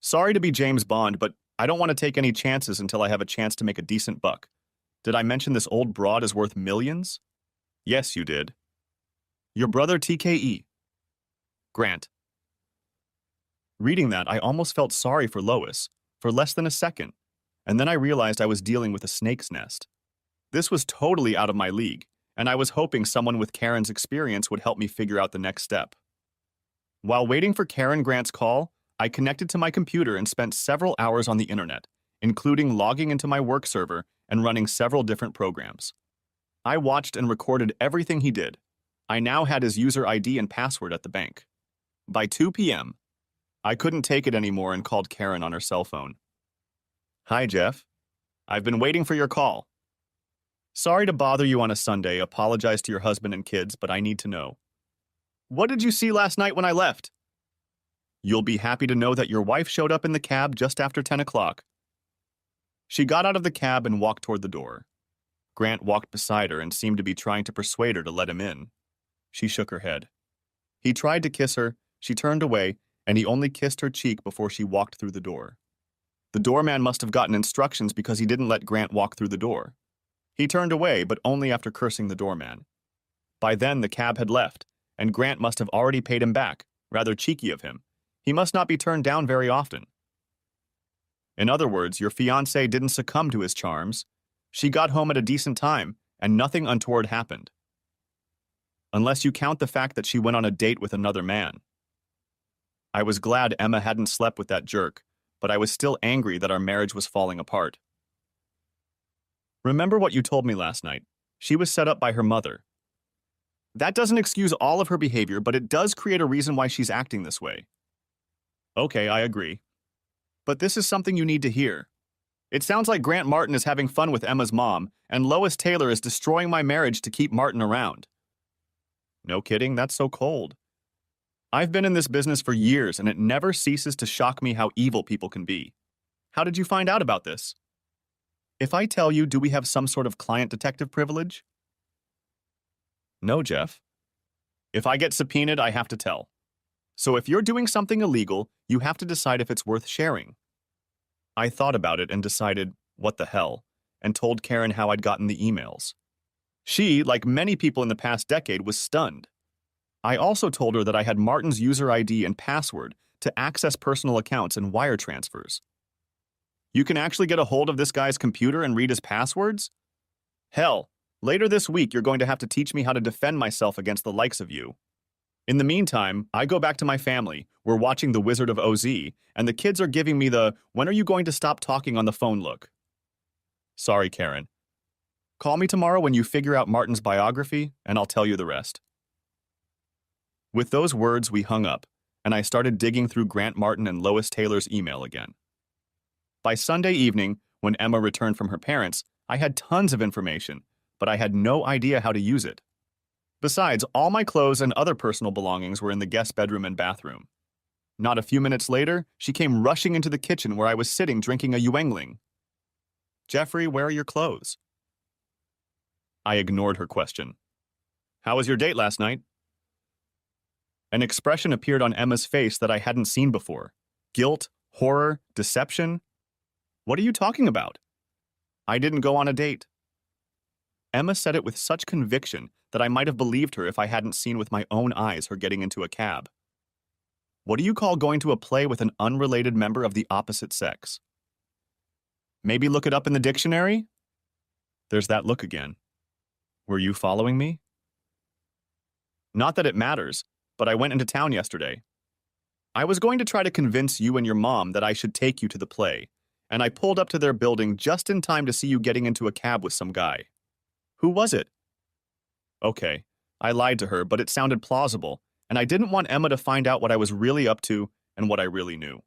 Sorry to be James Bond, but I don't want to take any chances until I have a chance to make a decent buck. Did I mention this old broad is worth millions? Yes, you did. Your brother TKE. Grant. Reading that, I almost felt sorry for Lois, for less than a second, and then I realized I was dealing with a snake's nest. This was totally out of my league, and I was hoping someone with Karen's experience would help me figure out the next step. While waiting for Karen Grant's call, I connected to my computer and spent several hours on the internet, including logging into my work server and running several different programs. I watched and recorded everything he did. I now had his user ID and password at the bank. By 2 p.m., I couldn't take it anymore and called Karen on her cell phone. "Hi, Jeff. I've been waiting for your call. Sorry to bother you on a Sunday. Apologize to your husband and kids, but I need to know. What did you see last night when I left? You'll be happy to know that your wife showed up in the cab just after 10 o'clock. She got out of the cab and walked toward the door. Grant walked beside her and seemed to be trying to persuade her to let him in. She shook her head. He tried to kiss her, she turned away, and he only kissed her cheek before she walked through the door. The doorman must have gotten instructions because he didn't let Grant walk through the door. He turned away, but only after cursing the doorman. By then, the cab had left, and Grant must have already paid him back, rather cheeky of him. He must not be turned down very often. In other words, your fiancée didn't succumb to his charms. She got home at a decent time, and nothing untoward happened. Unless you count the fact that she went on a date with another man. I was glad Emma hadn't slept with that jerk, but I was still angry that our marriage was falling apart. Remember what you told me last night. She was set up by her mother. That doesn't excuse all of her behavior, but it does create a reason why she's acting this way. Okay, I agree. But this is something you need to hear. It sounds like Grant Martin is having fun with Emma's mom, and Lois Taylor is destroying my marriage to keep Martin around. No kidding, that's so cold. I've been in this business for years, and it never ceases to shock me how evil people can be. How did you find out about this? If I tell you, do we have some sort of client detective privilege? No, Jeff. If I get subpoenaed, I have to tell. So if you're doing something illegal, you have to decide if it's worth sharing. I thought about it and decided, what the hell, and told Karen how I'd gotten the emails. She, like many people in the past decade, was stunned. I also told her that I had Martin's user ID and password to access personal accounts and wire transfers. You can actually get a hold of this guy's computer and read his passwords? Hell, later this week you're going to have to teach me how to defend myself against the likes of you. In the meantime, I go back to my family, we're watching The Wizard of Oz, and the kids are giving me the, when are you going to stop talking on the phone look? Sorry, Karen. Call me tomorrow when you figure out Martin's biography, and I'll tell you the rest. With those words, we hung up, and I started digging through Grant Martin and Lois Taylor's email again. By Sunday evening, when Emma returned from her parents, I had tons of information, but I had no idea how to use it. Besides, all my clothes and other personal belongings were in the guest bedroom and bathroom. Not a few minutes later, she came rushing into the kitchen where I was sitting drinking a Yuengling. Jeffrey, where are your clothes? I ignored her question. How was your date last night? An expression appeared on Emma's face that I hadn't seen before. Guilt, horror, deception. What are you talking about? I didn't go on a date. Emma said it with such conviction that I might have believed her if I hadn't seen with my own eyes her getting into a cab. What do you call going to a play with an unrelated member of the opposite sex? Maybe look it up in the dictionary? There's that look again. Were you following me? Not that it matters, but I went into town yesterday. I was going to try to convince you and your mom that I should take you to the play, and I pulled up to their building just in time to see you getting into a cab with some guy. Who was it? Okay, I lied to her, but it sounded plausible, and I didn't want Emma to find out what I was really up to and what I really knew.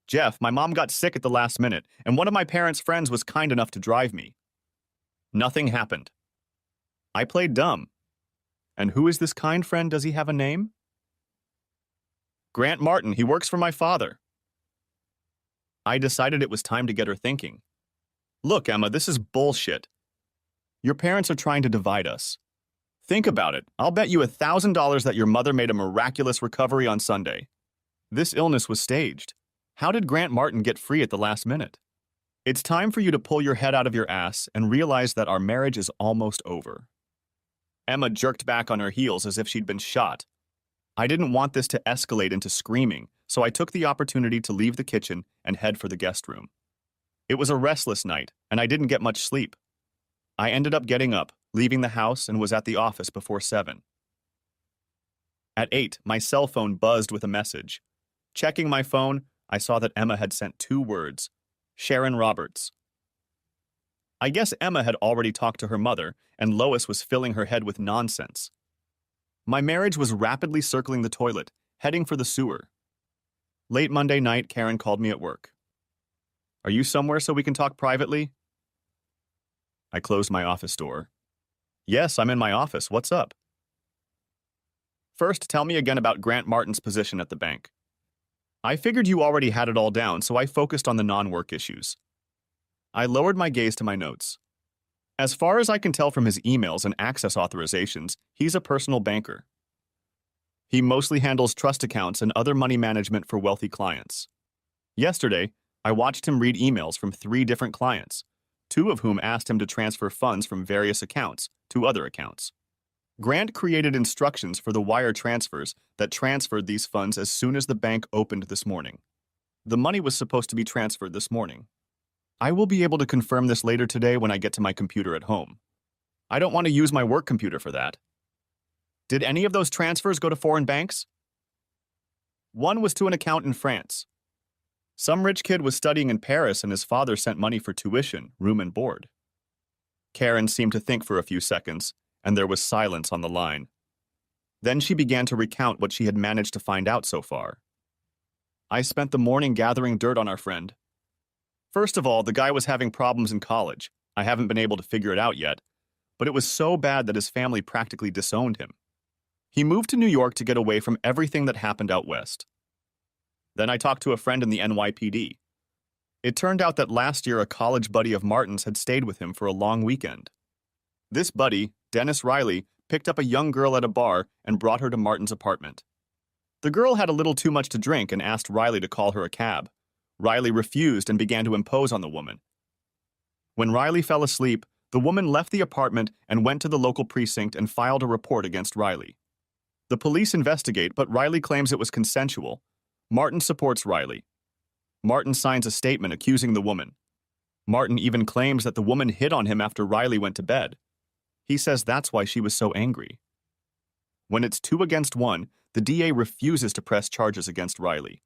Jeff, my mom got sick at the last minute, and one of my parents' friends was kind enough to drive me. Nothing happened. I played dumb. And who is this kind friend? Does he have a name? Grant Martin. He works for my father. I decided it was time to get her thinking. Look, Emma, this is bullshit. Your parents are trying to divide us. Think about it. I'll bet you $1,000 that your mother made a miraculous recovery on Sunday. This illness was staged. How did Grant Martin get free at the last minute? It's time for you to pull your head out of your ass and realize that our marriage is almost over. Emma jerked back on her heels as if she'd been shot. I didn't want this to escalate into screaming, so I took the opportunity to leave the kitchen and head for the guest room. It was a restless night, and I didn't get much sleep. I ended up getting up, leaving the house, and was at the office before 7. At 8, my cell phone buzzed with a message. Checking my phone, I saw that Emma had sent 2 words. Sharon Roberts. I guess Emma had already talked to her mother, and Lois was filling her head with nonsense. My marriage was rapidly circling the toilet, heading for the sewer. Late Monday night, Karen called me at work. Are you somewhere so we can talk privately? I closed my office door. Yes, I'm in my office. What's up? First, tell me again about Grant Martin's position at the bank. I figured you already had it all down, so I focused on the non-work issues. I lowered my gaze to my notes. As far as I can tell from his emails and access authorizations, he's a personal banker. He mostly handles trust accounts and other money management for wealthy clients. Yesterday, I watched him read emails from 3 different clients, 2 of whom asked him to transfer funds from various accounts to other accounts. Grant created instructions for the wire transfers that transferred these funds as soon as the bank opened this morning. The money was supposed to be transferred this morning. I will be able to confirm this later today when I get to my computer at home. I don't want to use my work computer for that. Did any of those transfers go to foreign banks? One was to an account in France. Some rich kid was studying in Paris and his father sent money for tuition, room and board. Karen seemed to think for a few seconds, and there was silence on the line. Then she began to recount what she had managed to find out so far. I spent the morning gathering dirt on our friend. First of all, the guy was having problems in college. I haven't been able to figure it out yet, but it was so bad that his family practically disowned him. He moved to New York to get away from everything that happened out west. Then I talked to a friend in the NYPD. It turned out that last year a college buddy of Martin's had stayed with him for a long weekend. This buddy, Dennis Riley, picked up a young girl at a bar and brought her to Martin's apartment. The girl had a little too much to drink and asked Riley to call her a cab. Riley refused and began to impose on the woman. When Riley fell asleep, the woman left the apartment and went to the local precinct and filed a report against Riley. The police investigate, but Riley claims it was consensual. Martin supports Riley. Martin signs a statement accusing the woman. Martin even claims that the woman hit on him after Riley went to bed. He says that's why she was so angry. When it's 2 against 1, the DA refuses to press charges against Riley.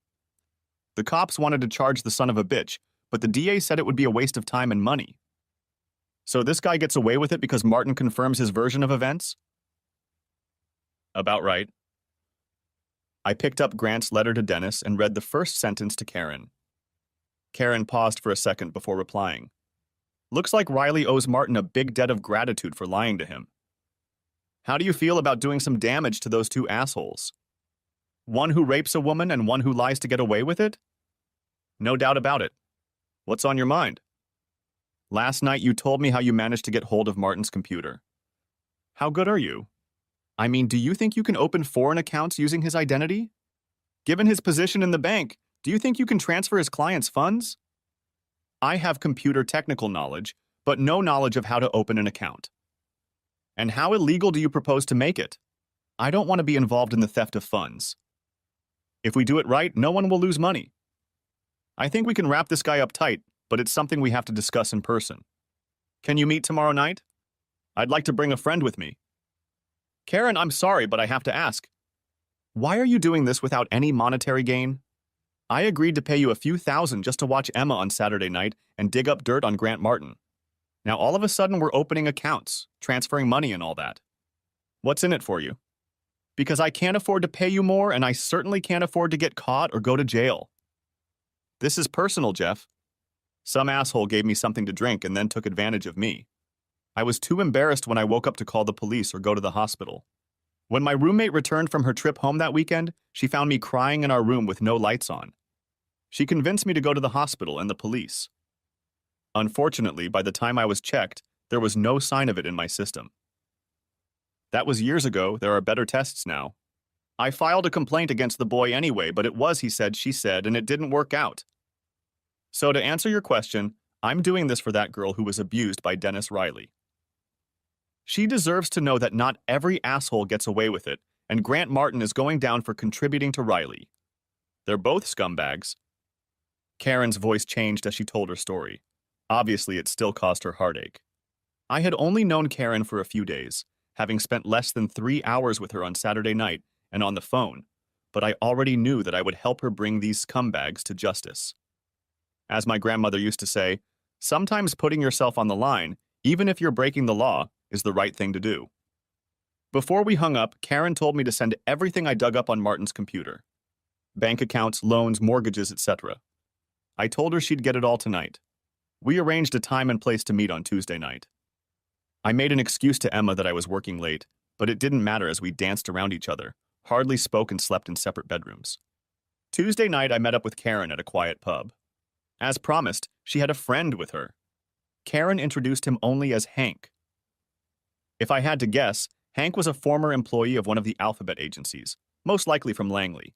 The cops wanted to charge the son of a bitch, but the DA said it would be a waste of time and money. So this guy gets away with it because Martin confirms his version of events? About right. I picked up Grant's letter to Dennis and read the first sentence to Karen. Karen paused for a second before replying. Looks like Riley owes Martin a big debt of gratitude for lying to him. How do you feel about doing some damage to those 2 assholes? One who rapes a woman and one who lies to get away with it? No doubt about it. What's on your mind? Last night you told me how you managed to get hold of Martin's computer. How good are you? I mean, do you think you can open foreign accounts using his identity? Given his position in the bank, do you think you can transfer his clients' funds? I have computer technical knowledge, but no knowledge of how to open an account. And how illegal do you propose to make it? I don't want to be involved in the theft of funds. If we do it right, no one will lose money. I think we can wrap this guy up tight, but it's something we have to discuss in person. Can you meet tomorrow night? I'd like to bring a friend with me. Karen, I'm sorry, but I have to ask. Why are you doing this without any monetary gain? I agreed to pay you a few thousand just to watch Emma on Saturday night and dig up dirt on Grant Martin. Now all of a sudden we're opening accounts, transferring money and all that. What's in it for you? Because I can't afford to pay you more and I certainly can't afford to get caught or go to jail. This is personal, Jeff. Some asshole gave me something to drink and then took advantage of me. I was too embarrassed when I woke up to call the police or go to the hospital. When my roommate returned from her trip home that weekend, she found me crying in our room with no lights on. She convinced me to go to the hospital and the police. Unfortunately, by the time I was checked, there was no sign of it in my system. That was years ago. There are better tests now. I filed a complaint against the boy anyway, but it was he said, she said, and it didn't work out. So to answer your question, I'm doing this for that girl who was abused by Dennis Riley. She deserves to know that not every asshole gets away with it, and Grant Martin is going down for contributing to Riley. They're both scumbags. Karen's voice changed as she told her story. Obviously, it still caused her heartache. I had only known Karen for a few days, having spent less than 3 hours with her on Saturday night and on the phone, but I already knew that I would help her bring these scumbags to justice. As my grandmother used to say, Sometimes putting yourself on the line, even if you're breaking the law, is the right thing to do. Before we hung up, Karen told me to send everything I dug up on Martin's computer. Bank accounts, loans, mortgages, etc. I told her she'd get it all tonight. We arranged a time and place to meet on Tuesday night. I made an excuse to Emma that I was working late, but it didn't matter as we danced around each other, hardly spoke and slept in separate bedrooms. Tuesday night, I met up with Karen at a quiet pub. As promised, she had a friend with her. Karen introduced him only as Hank. If I had to guess, Hank was a former employee of one of the alphabet agencies, most likely from Langley.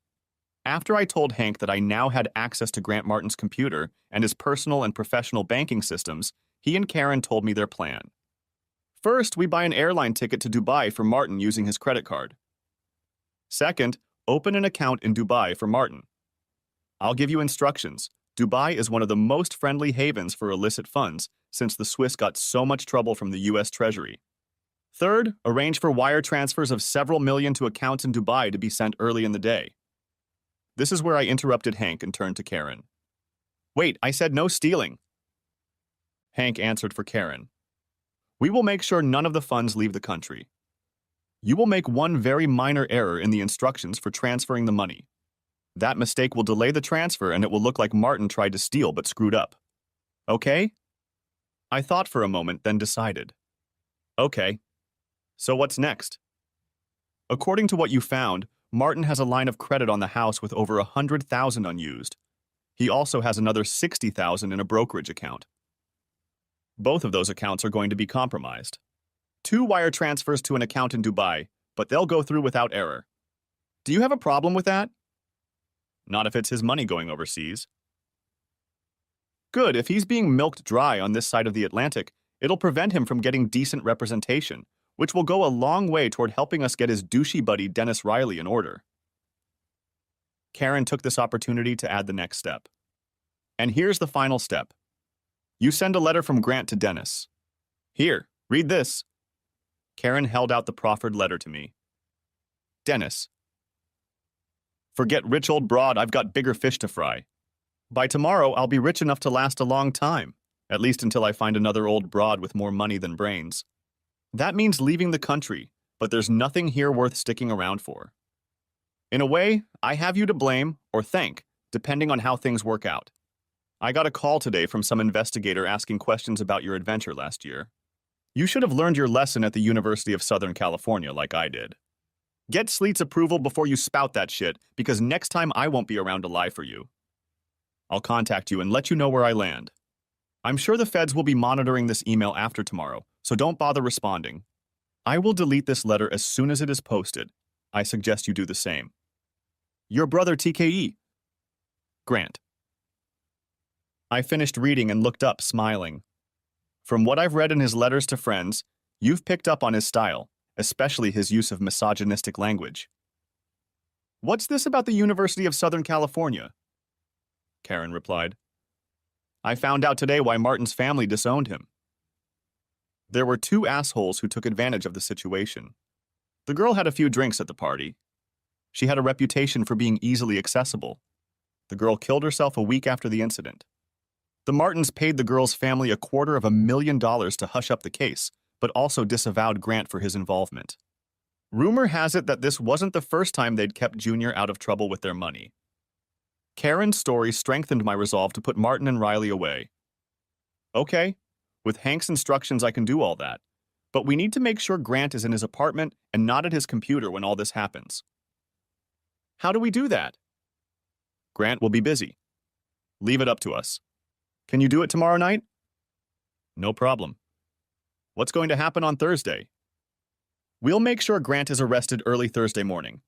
After I told Hank that I now had access to Grant Martin's computer and his personal and professional banking systems, he and Karen told me their plan. First, we buy an airline ticket to Dubai for Martin using his credit card. Second, open an account in Dubai for Martin. I'll give you instructions. Dubai is one of the most friendly havens for illicit funds since the Swiss got so much trouble from the U.S. Treasury. Third, arrange for wire transfers of several million to accounts in Dubai to be sent early in the day. This is where I interrupted Hank and turned to Karen. Wait, I said no stealing. Hank answered for Karen. We will make sure none of the funds leave the country. You will make one very minor error in the instructions for transferring the money. That mistake will delay the transfer and it will look like Martin tried to steal but screwed up. Okay? I thought for a moment, then decided. Okay. So what's next? According to what you found, Martin has a line of credit on the house with over $100,000 unused. He also has another $60,000 in a brokerage account. Both of those accounts are going to be compromised. 2 wire transfers to an account in Dubai, but they'll go through without error. Do you have a problem with that? Not if it's his money going overseas. Good, if he's being milked dry on this side of the Atlantic, it'll prevent him from getting decent representation, which will go a long way toward helping us get his douchey buddy Dennis Riley in order. Karen took this opportunity to add the next step. And here's the final step. You send a letter from Grant to Dennis. Here, read this. Karen held out the proffered letter to me. Dennis. Forget rich old broad, I've got bigger fish to fry. By tomorrow, I'll be rich enough to last a long time, at least until I find another old broad with more money than brains. That means leaving the country, but there's nothing here worth sticking around for. In a way, I have you to blame or thank, depending on how things work out. I got a call today from some investigator asking questions about your adventure last year. You should have learned your lesson at the University of Southern California like I did. Get Sleet's approval before you spout that shit, because next time I won't be around to lie for you. I'll contact you and let you know where I land. I'm sure the feds will be monitoring this email after tomorrow, so don't bother responding. I will delete this letter as soon as it is posted. I suggest you do the same. Your brother TKE. Grant. I finished reading and looked up, smiling. From what I've read in his letters to friends, you've picked up on his style, especially his use of misogynistic language. What's this about the University of Southern California? Karen replied. I found out today why Martin's family disowned him. There were 2 assholes who took advantage of the situation. The girl had a few drinks at the party. She had a reputation for being easily accessible. The girl killed herself a week after the incident. The Martins paid the girl's family $250,000 to hush up the case, but also disavowed Grant for his involvement. Rumor has it that this wasn't the first time they'd kept Junior out of trouble with their money. Karen's story strengthened my resolve to put Martin and Riley away. Okay, with Hank's instructions I can do all that, but we need to make sure Grant is in his apartment and not at his computer when all this happens. How do we do that? Grant will be busy. Leave it up to us. Can you do it tomorrow night? No problem. What's going to happen on Thursday? We'll make sure Grant is arrested early Thursday morning,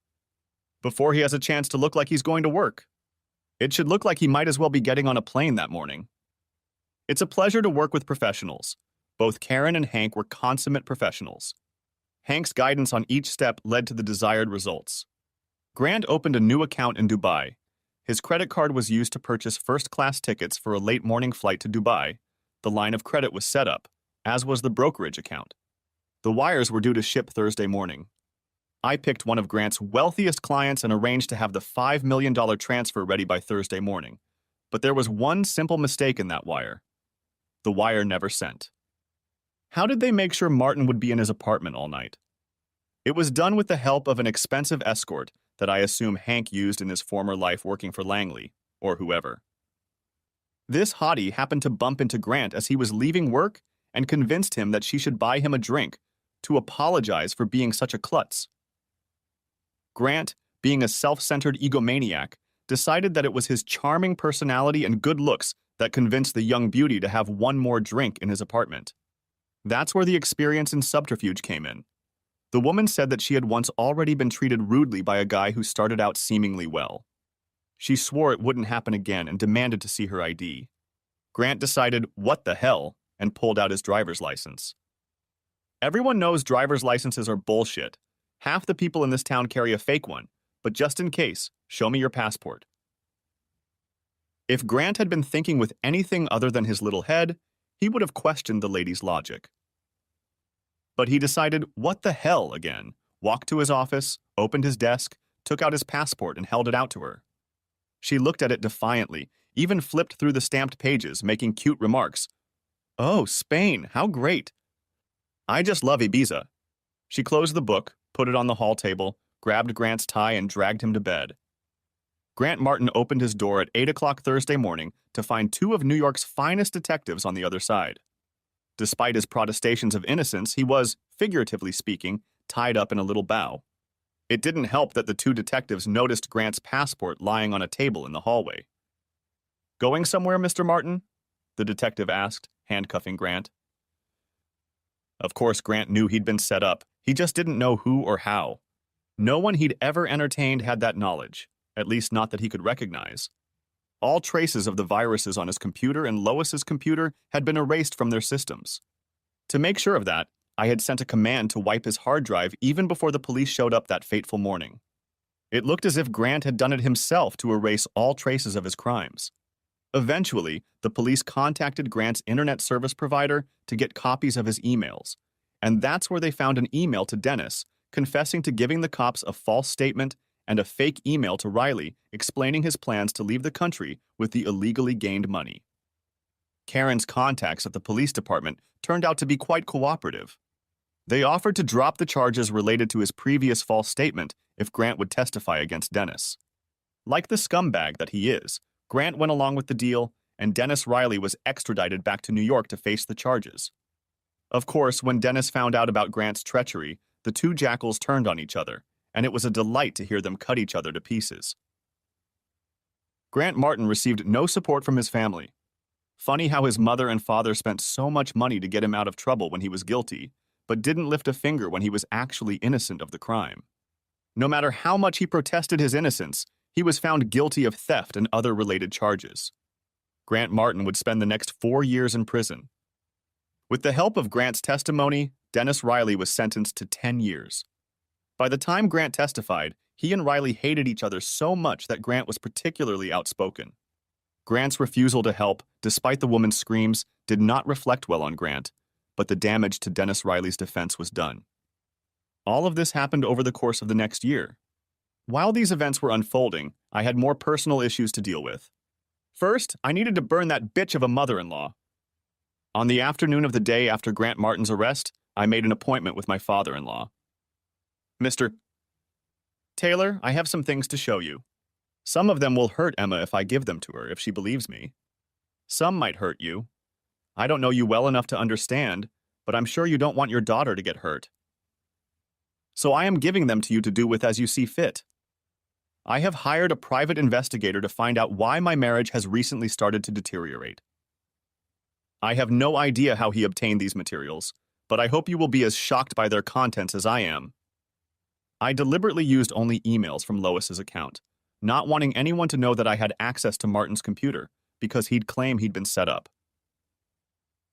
before he has a chance to look like he's going to work. It should look like he might as well be getting on a plane that morning. It's a pleasure to work with professionals. Both Karen and Hank were consummate professionals. Hank's guidance on each step led to the desired results. Grant opened a new account in Dubai. His credit card was used to purchase first-class tickets for a late morning flight to Dubai. The line of credit was set up, as was the brokerage account. The wires were due to ship Thursday morning. I picked one of Grant's wealthiest clients and arranged to have the $5 million transfer ready by Thursday morning. But there was one simple mistake in that wire. The wire never sent. How did they make sure Martin would be in his apartment all night? It was done with the help of an expensive escort that I assume Hank used in his former life working for Langley, or whoever. This hottie happened to bump into Grant as he was leaving work and convinced him that she should buy him a drink to apologize for being such a klutz. Grant, being a self-centered egomaniac, decided that it was his charming personality and good looks that convinced the young beauty to have one more drink in his apartment. That's where the experience in subterfuge came in. The woman said that she had once already been treated rudely by a guy who started out seemingly well. She swore it wouldn't happen again and demanded to see her ID. Grant decided, what the hell, and pulled out his driver's license. Everyone knows driver's licenses are bullshit. Half the people in this town carry a fake one, but just in case, show me your passport. If Grant had been thinking with anything other than his little head, he would have questioned the lady's logic. But he decided, what the hell again, walked to his office, opened his desk, took out his passport and held it out to her. She looked at it defiantly, even flipped through the stamped pages, making cute remarks. Oh, Spain, how great. I just love Ibiza. She closed the book, put it on the hall table, grabbed Grant's tie and dragged him to bed. Grant Martin opened his door at 8 o'clock Thursday morning to find two of New York's finest detectives on the other side. Despite his protestations of innocence, he was, figuratively speaking, tied up in a little bough. It didn't help that the two detectives noticed Grant's passport lying on a table in the hallway. Going somewhere, Mr. Martin? The detective asked, handcuffing Grant. Of course, Grant knew he'd been set up. He just didn't know who or how. No one he'd ever entertained had that knowledge, at least not that he could recognize. All traces of the viruses on his computer and Lois's computer had been erased from their systems. To make sure of that, I had sent a command to wipe his hard drive even before the police showed up that fateful morning. It looked as if Grant had done it himself to erase all traces of his crimes. Eventually, the police contacted Grant's internet service provider to get copies of his emails, and that's where they found an email to Dennis, confessing to giving the cops a false statement and a fake email to Riley explaining his plans to leave the country with the illegally gained money. Karen's contacts at the police department turned out to be quite cooperative. They offered to drop the charges related to his previous false statement if Grant would testify against Dennis. Like the scumbag that he is, Grant went along with the deal, and Dennis Riley was extradited back to New York to face the charges. Of course, when Dennis found out about Grant's treachery, the two jackals turned on each other, and it was a delight to hear them cut each other to pieces. Grant Martin received no support from his family. Funny how his mother and father spent so much money to get him out of trouble when he was guilty, but didn't lift a finger when he was actually innocent of the crime. No matter how much he protested his innocence, he was found guilty of theft and other related charges. Grant Martin would spend the next 4 years in prison. With the help of Grant's testimony, Dennis Riley was sentenced to 10 years. By the time Grant testified, he and Riley hated each other so much that Grant was particularly outspoken. Grant's refusal to help, despite the woman's screams, did not reflect well on Grant, but the damage to Dennis Riley's defense was done. All of this happened over the course of the next year. While these events were unfolding, I had more personal issues to deal with. First, I needed to burn that bitch of a mother-in-law. On the afternoon of the day after Grant Martin's arrest, I made an appointment with my father-in-law. Mr. Taylor, I have some things to show you. Some of them will hurt Emma if I give them to her, if she believes me. Some might hurt you. I don't know you well enough to understand, but I'm sure you don't want your daughter to get hurt. So I am giving them to you to do with as you see fit. I have hired a private investigator to find out why my marriage has recently started to deteriorate. I have no idea how he obtained these materials, but I hope you will be as shocked by their contents as I am. I deliberately used only emails from Lois's account, not wanting anyone to know that I had access to Martin's computer, because he'd claim he'd been set up.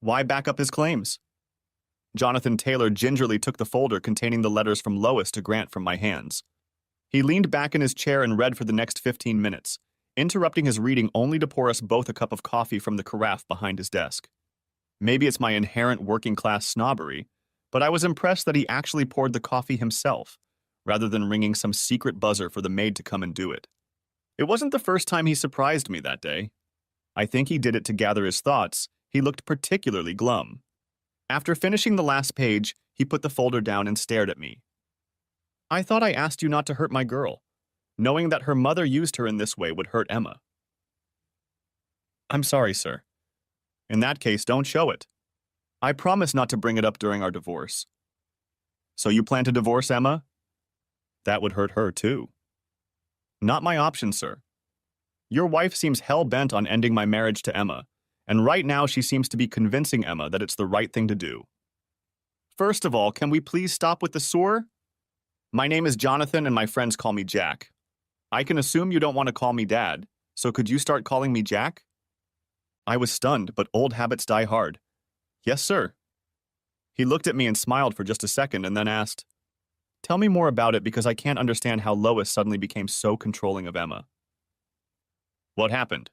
Why back up his claims? Jonathan Taylor gingerly took the folder containing the letters from Lois to Grant from my hands. He leaned back in his chair and read for the next 15 minutes, interrupting his reading only to pour us both a cup of coffee from the carafe behind his desk. Maybe it's my inherent working-class snobbery, but I was impressed that he actually poured the coffee himself, rather than ringing some secret buzzer for the maid to come and do it. It wasn't the first time he surprised me that day. I think he did it to gather his thoughts, He looked particularly glum. After finishing the last page, he put the folder down and stared at me. I thought I asked you not to hurt my girl. Knowing that her mother used her in this way would hurt Emma. I'm sorry, sir. In that case, don't show it. I promise not to bring it up during our divorce. So you plan to divorce Emma? That would hurt her, too. Not my option, sir. Your wife seems hell-bent on ending my marriage to Emma, and right now she seems to be convincing Emma that it's the right thing to do. First of all, can we please stop with the soar? My name is Jonathan and my friends call me Jack. I can assume you don't want to call me Dad, so could you start calling me Jack? I was stunned, but old habits die hard. Yes, sir. He looked at me and smiled for just a second and then asked, Tell me more about it because I can't understand how Lois suddenly became so controlling of Emma. What happened?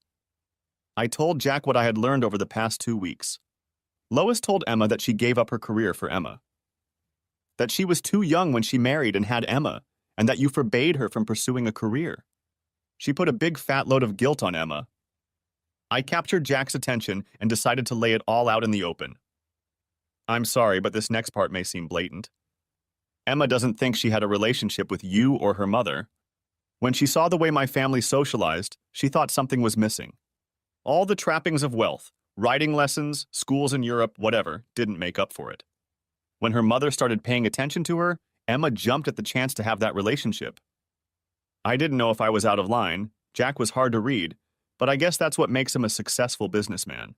I told Jack what I had learned over the past 2 weeks. Lois told Emma that she gave up her career for Emma. That she was too young when she married and had Emma, and that you forbade her from pursuing a career. She put a big fat load of guilt on Emma. I captured Jack's attention and decided to lay it all out in the open. I'm sorry, but this next part may seem blatant. Emma doesn't think she had a relationship with you or her mother. When she saw the way my family socialized, she thought something was missing. All the trappings of wealth, writing lessons, schools in Europe, whatever, didn't make up for it. When her mother started paying attention to her, Emma jumped at the chance to have that relationship. I didn't know if I was out of line. Jack was hard to read, but I guess that's what makes him a successful businessman.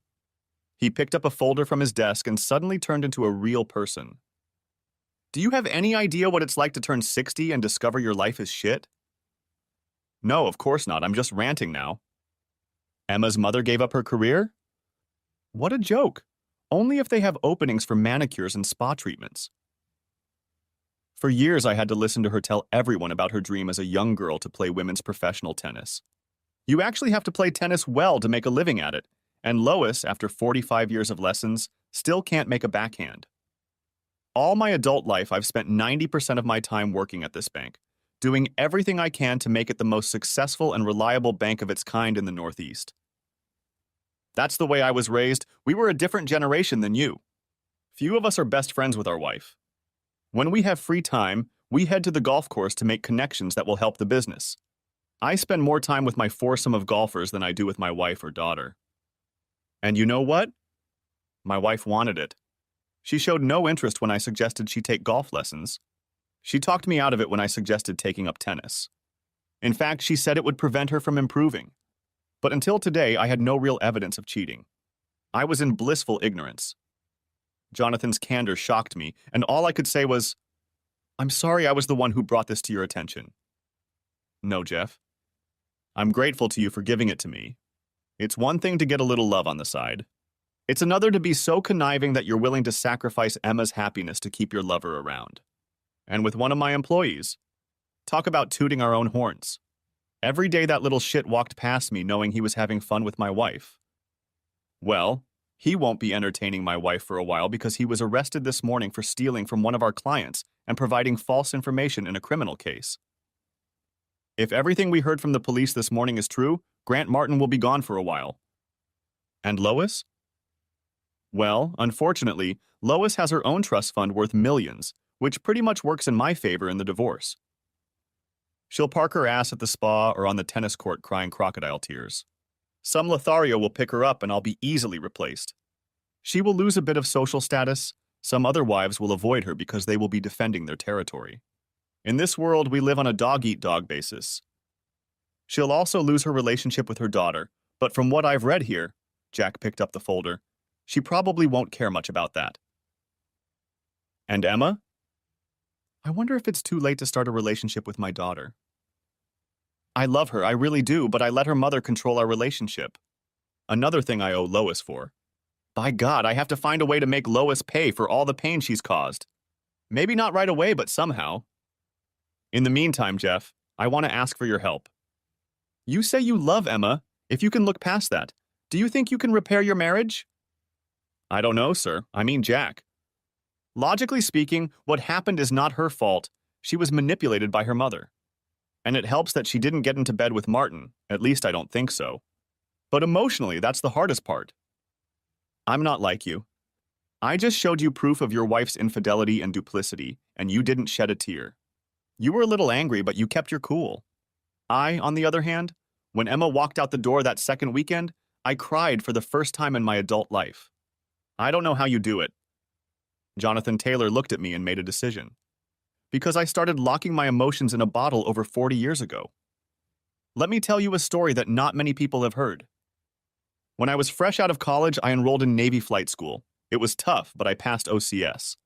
He picked up a folder from his desk and suddenly turned into a real person. Do you have any idea what it's like to turn 60 and discover your life is shit? No, of course not. I'm just ranting now. Emma's mother gave up her career? What a joke. Only if they have openings for manicures and spa treatments. For years, I had to listen to her tell everyone about her dream as a young girl to play women's professional tennis. You actually have to play tennis well to make a living at it, and Lois, after 45 years of lessons, still can't make a backhand. All my adult life, I've spent 90% of my time working at this bank, doing everything I can to make it the most successful and reliable bank of its kind in the Northeast. That's the way I was raised. We were a different generation than you. Few of us are best friends with our wife. When we have free time, we head to the golf course to make connections that will help the business. I spend more time with my foursome of golfers than I do with my wife or daughter. And you know what? My wife wanted it. She showed no interest when I suggested she take golf lessons. She talked me out of it when I suggested taking up tennis. In fact, she said it would prevent her from improving. But until today, I had no real evidence of cheating. I was in blissful ignorance. Jonathan's candor shocked me, and all I could say was, I'm sorry I was the one who brought this to your attention. No, Jeff. I'm grateful to you for giving it to me. It's one thing to get a little love on the side. It's another to be so conniving that you're willing to sacrifice Emma's happiness to keep your lover around. And with one of my employees. Talk about tooting our own horns. Every day that little shit walked past me knowing he was having fun with my wife. Well, he won't be entertaining my wife for a while because he was arrested this morning for stealing from one of our clients and providing false information in a criminal case. If everything we heard from the police this morning is true, Grant Martin will be gone for a while. And Lois? Well, unfortunately, Lois has her own trust fund worth millions, which pretty much works in my favor in the divorce. She'll park her ass at the spa or on the tennis court crying crocodile tears. Some Lothario will pick her up and I'll be easily replaced. She will lose a bit of social status. Some other wives will avoid her because they will be defending their territory. In this world, we live on a dog-eat-dog basis. She'll also lose her relationship with her daughter, but from what I've read here, Jack picked up the folder, she probably won't care much about that. And Emma? I wonder if it's too late to start a relationship with my daughter. I love her, I really do, but I let her mother control our relationship. Another thing I owe Lois for. By God, I have to find a way to make Lois pay for all the pain she's caused. Maybe not right away, but somehow. In the meantime, Jeff, I want to ask for your help. You say you love Emma. If you can look past that, do you think you can repair your marriage? I don't know, sir. I mean Jack. Logically speaking, what happened is not her fault. She was manipulated by her mother. And it helps that she didn't get into bed with Martin. At least I don't think so. But emotionally, that's the hardest part. I'm not like you. I just showed you proof of your wife's infidelity and duplicity, and you didn't shed a tear. You were a little angry, but you kept your cool. I, on the other hand, when Emma walked out the door that second weekend, I cried for the first time in my adult life. I don't know how you do it. Jonathan Taylor looked at me and made a decision. Because I started locking my emotions in a bottle over 40 years ago. Let me tell you a story that not many people have heard. When I was fresh out of college, I enrolled in Navy flight school. It was tough, but I passed OCS.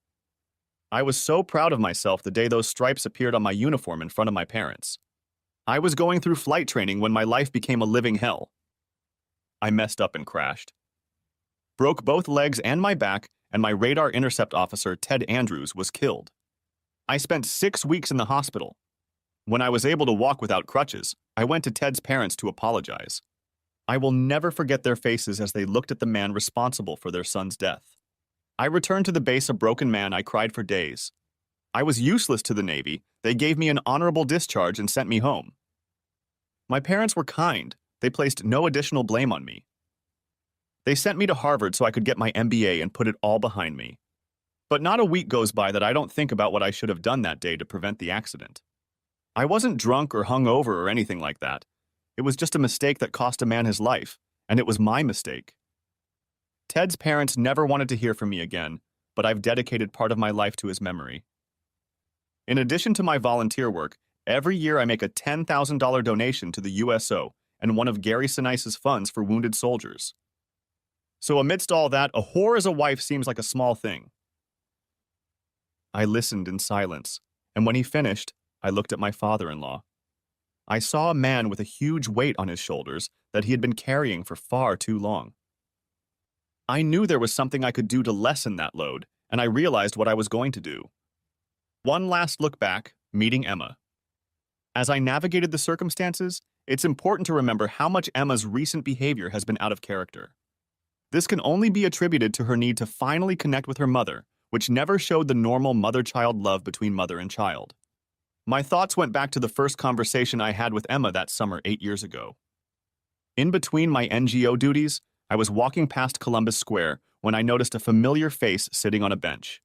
I was so proud of myself the day those stripes appeared on my uniform in front of my parents. I was going through flight training when my life became a living hell. I messed up and crashed. Broke both legs and my back, and my radar intercept officer, Ted Andrews, was killed. I spent 6 weeks in the hospital. When I was able to walk without crutches, I went to Ted's parents to apologize. I will never forget their faces as they looked at the man responsible for their son's death. I returned to the base a broken man. I cried for days. I was useless to the Navy. They gave me an honorable discharge and sent me home. My parents were kind. They placed no additional blame on me. They sent me to Harvard so I could get my MBA and put it all behind me. But not a week goes by that I don't think about what I should have done that day to prevent the accident. I wasn't drunk or hungover or anything like that. It was just a mistake that cost a man his life, and it was my mistake. Ted's parents never wanted to hear from me again, but I've dedicated part of my life to his memory. In addition to my volunteer work, every year I make a $10,000 donation to the USO and one of Gary Sinise's funds for wounded soldiers. So amidst all that, a whore as a wife seems like a small thing. I listened in silence, and when he finished, I looked at my father-in-law. I saw a man with a huge weight on his shoulders that he had been carrying for far too long. I knew there was something I could do to lessen that load, and I realized what I was going to do. One last look back, meeting Emma. As I navigated the circumstances, it's important to remember how much Emma's recent behavior has been out of character. This can only be attributed to her need to finally connect with her mother, which never showed the normal mother-child love between mother and child. My thoughts went back to the first conversation I had with Emma that summer 8 years ago. In between my NGO duties, I was walking past Columbus Square when I noticed a familiar face sitting on a bench.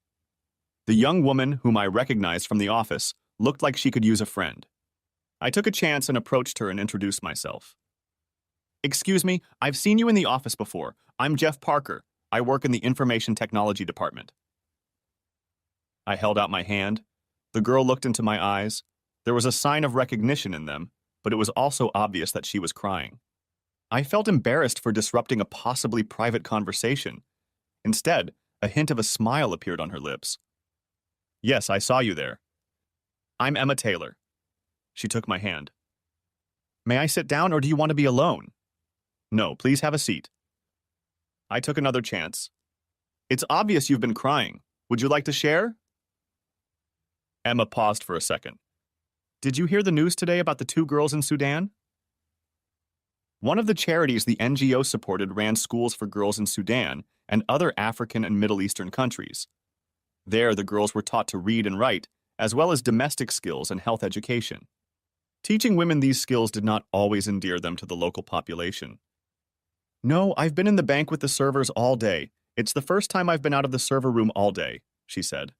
The young woman, whom I recognized from the office, looked like she could use a friend. I took a chance and approached her and introduced myself. "Excuse me, I've seen you in the office before. I'm Jeff Parker. I work in the Information Technology Department." I held out my hand. The girl looked into my eyes. There was a sign of recognition in them, but it was also obvious that she was crying. I felt embarrassed for disrupting a possibly private conversation. Instead, a hint of a smile appeared on her lips. "Yes, I saw you there. I'm Emma Taylor." She took my hand. "May I sit down, or do you want to be alone?" "No, please have a seat." I took another chance. "It's obvious you've been crying. Would you like to share?" Emma paused for a second. "Did you hear the news today about the 2 girls in Sudan?" One of the charities the NGO supported ran schools for girls in Sudan and other African and Middle Eastern countries. There, the girls were taught to read and write, as well as domestic skills and health education. Teaching women these skills did not always endear them to the local population. "No, I've been in the bank with the servers all day. It's the first time I've been out of the server room all day," she said.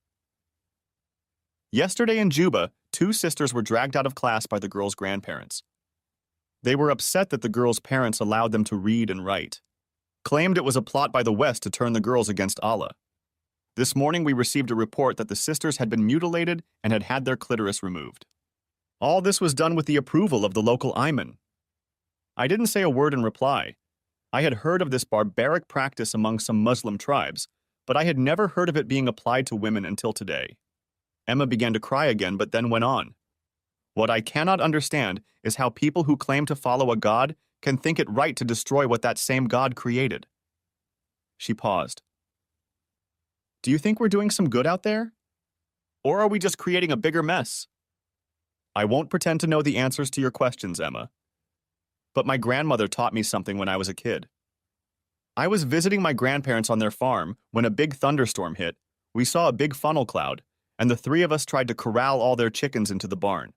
Yesterday in Juba, 2 sisters were dragged out of class by the girls' grandparents. They were upset that the girls' parents allowed them to read and write, claimed it was a plot by the West to turn the girls against Allah. This morning we received a report that the sisters had been mutilated and had had their clitoris removed. All this was done with the approval of the local imam. I didn't say a word in reply. I had heard of this barbaric practice among some Muslim tribes, but I had never heard of it being applied to women until today. Emma began to cry again, but then went on. "What I cannot understand is how people who claim to follow a God can think it right to destroy what that same God created." She paused. "Do you think we're doing some good out there? Or are we just creating a bigger mess?" "I won't pretend to know the answers to your questions, Emma. But my grandmother taught me something when I was a kid. I was visiting my grandparents on their farm when a big thunderstorm hit. We saw a big funnel cloud, and the 3 of us tried to corral all their chickens into the barn.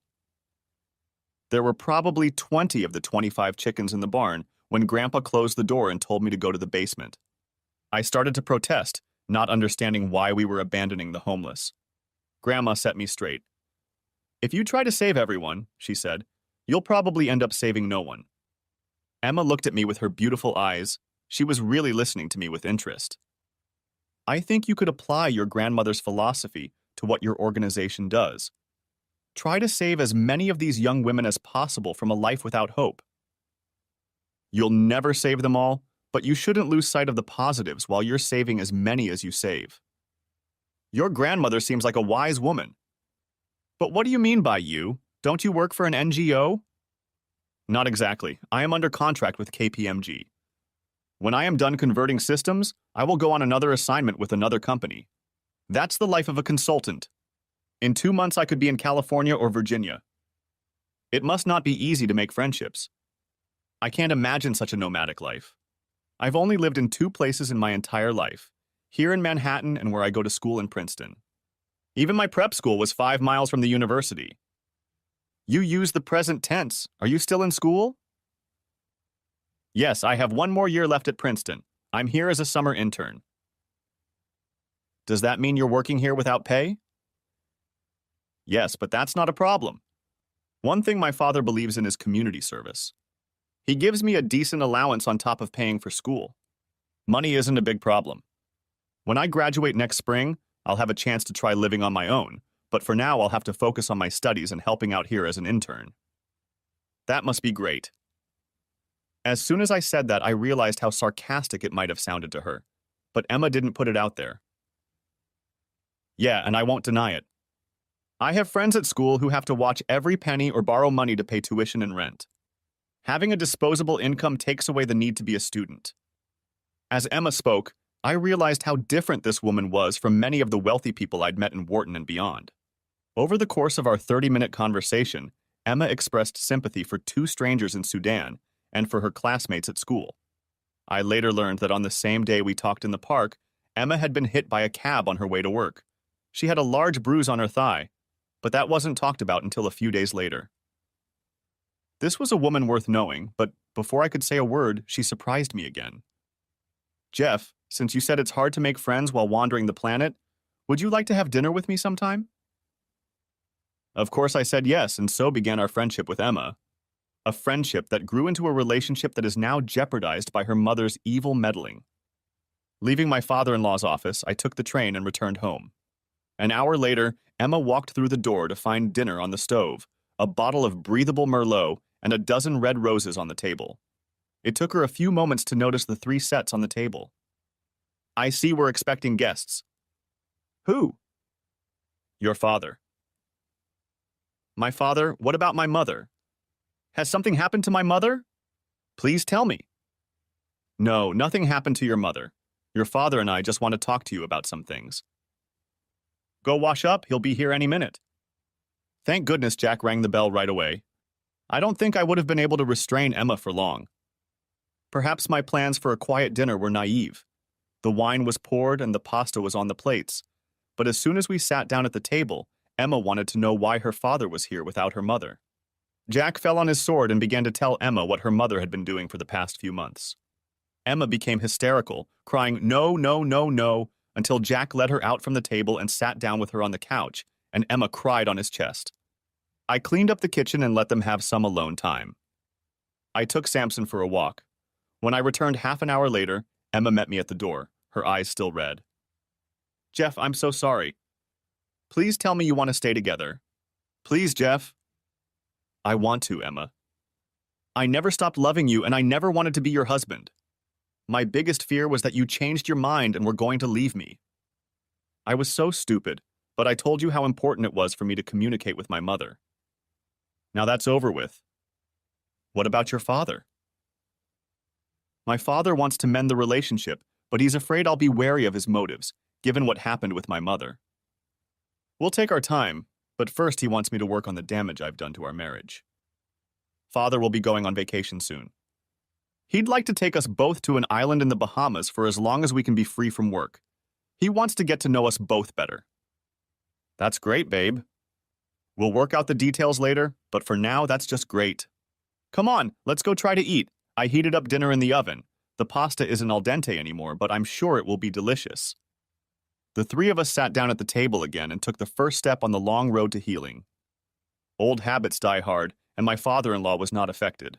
There were probably 20 of the 25 chickens in the barn when Grandpa closed the door and told me to go to the basement. I started to protest, not understanding why we were abandoning the homeless. Grandma set me straight. If you try to save everyone, she said, you'll probably end up saving no one. Emma looked at me with her beautiful eyes. She was really listening to me with interest. I think you could apply your grandmother's philosophy to what your organization does. Try to save as many of these young women as possible from a life without hope. You'll never save them all, but you shouldn't lose sight of the positives while you're saving as many as you save. Your grandmother seems like a wise woman. But what do you mean by you? Don't you work for an NGO? Not exactly. I am under contract with KPMG. When I am done converting systems, I will go on another assignment with another company. That's the life of a consultant. In 2 months, I could be in California or Virginia. It must not be easy to make friendships. I can't imagine such a nomadic life. I've only lived in 2 places in my entire life, here in Manhattan and where I go to school in Princeton. Even my prep school was 5 miles from the university. You use the present tense. Are you still in school? Yes, I have 1 more year left at Princeton. I'm here as a summer intern. Does that mean you're working here without pay? Yes, but that's not a problem. One thing my father believes in is community service. He gives me a decent allowance on top of paying for school. Money isn't a big problem. When I graduate next spring, I'll have a chance to try living on my own, but for now I'll have to focus on my studies and helping out here as an intern. That must be great. As soon as I said that, I realized how sarcastic it might have sounded to her, but Emma didn't put it out there. Yeah, and I won't deny it. I have friends at school who have to watch every penny or borrow money to pay tuition and rent. Having a disposable income takes away the need to be a student. As Emma spoke, I realized how different this woman was from many of the wealthy people I'd met in Wharton and beyond. Over the course of our 30-minute conversation, Emma expressed sympathy for 2 strangers in Sudan and for her classmates at school. I later learned that on the same day we talked in the park, Emma had been hit by a cab on her way to work. She had a large bruise on her thigh, but that wasn't talked about until a few days later. This was a woman worth knowing, but before I could say a word, she surprised me again. Jeff, since you said it's hard to make friends while wandering the planet, would you like to have dinner with me sometime? Of course I said yes, and so began our friendship with Emma. A friendship that grew into a relationship that is now jeopardized by her mother's evil meddling. Leaving my father-in-law's office, I took the train and returned home. An hour later, Emma walked through the door to find dinner on the stove, a bottle of breathable Merlot, and a dozen red roses on the table. It took her a few moments to notice the 3 sets on the table. I see we're expecting guests. Who? Your father. My father? What about my mother? Has something happened to my mother? Please tell me. No, nothing happened to your mother. Your father and I just want to talk to you about some things. Go wash up, he'll be here any minute. Thank goodness Jack rang the bell right away. I don't think I would have been able to restrain Emma for long. Perhaps my plans for a quiet dinner were naive. The wine was poured and the pasta was on the plates. But as soon as we sat down at the table, Emma wanted to know why her father was here without her mother. Jack fell on his sword and began to tell Emma what her mother had been doing for the past few months. Emma became hysterical, crying, "No, no, no, no," until Jack led her out from the table and sat down with her on the couch, and Emma cried on his chest. I cleaned up the kitchen and let them have some alone time. I took Samson for a walk. When I returned half an hour later, Emma met me at the door, her eyes still red. Jeff, I'm so sorry. Please tell me you want to stay together. Please, Jeff. I want to, Emma. I never stopped loving you and I never wanted to be your husband. My biggest fear was that you changed your mind and were going to leave me. I was so stupid, but I told you how important it was for me to communicate with my mother. Now that's over with. What about your father? My father wants to mend the relationship, but he's afraid I'll be wary of his motives, given what happened with my mother. We'll take our time, but first he wants me to work on the damage I've done to our marriage. Father will be going on vacation soon. He'd like to take us both to an island in the Bahamas for as long as we can be free from work. He wants to get to know us both better. That's great, babe. We'll work out the details later, but for now, that's just great. Come on, let's go try to eat. I heated up dinner in the oven. The pasta isn't al dente anymore, but I'm sure it will be delicious. The three of us sat down at the table again and took the first step on the long road to healing. Old habits die hard, and my father-in-law was not affected.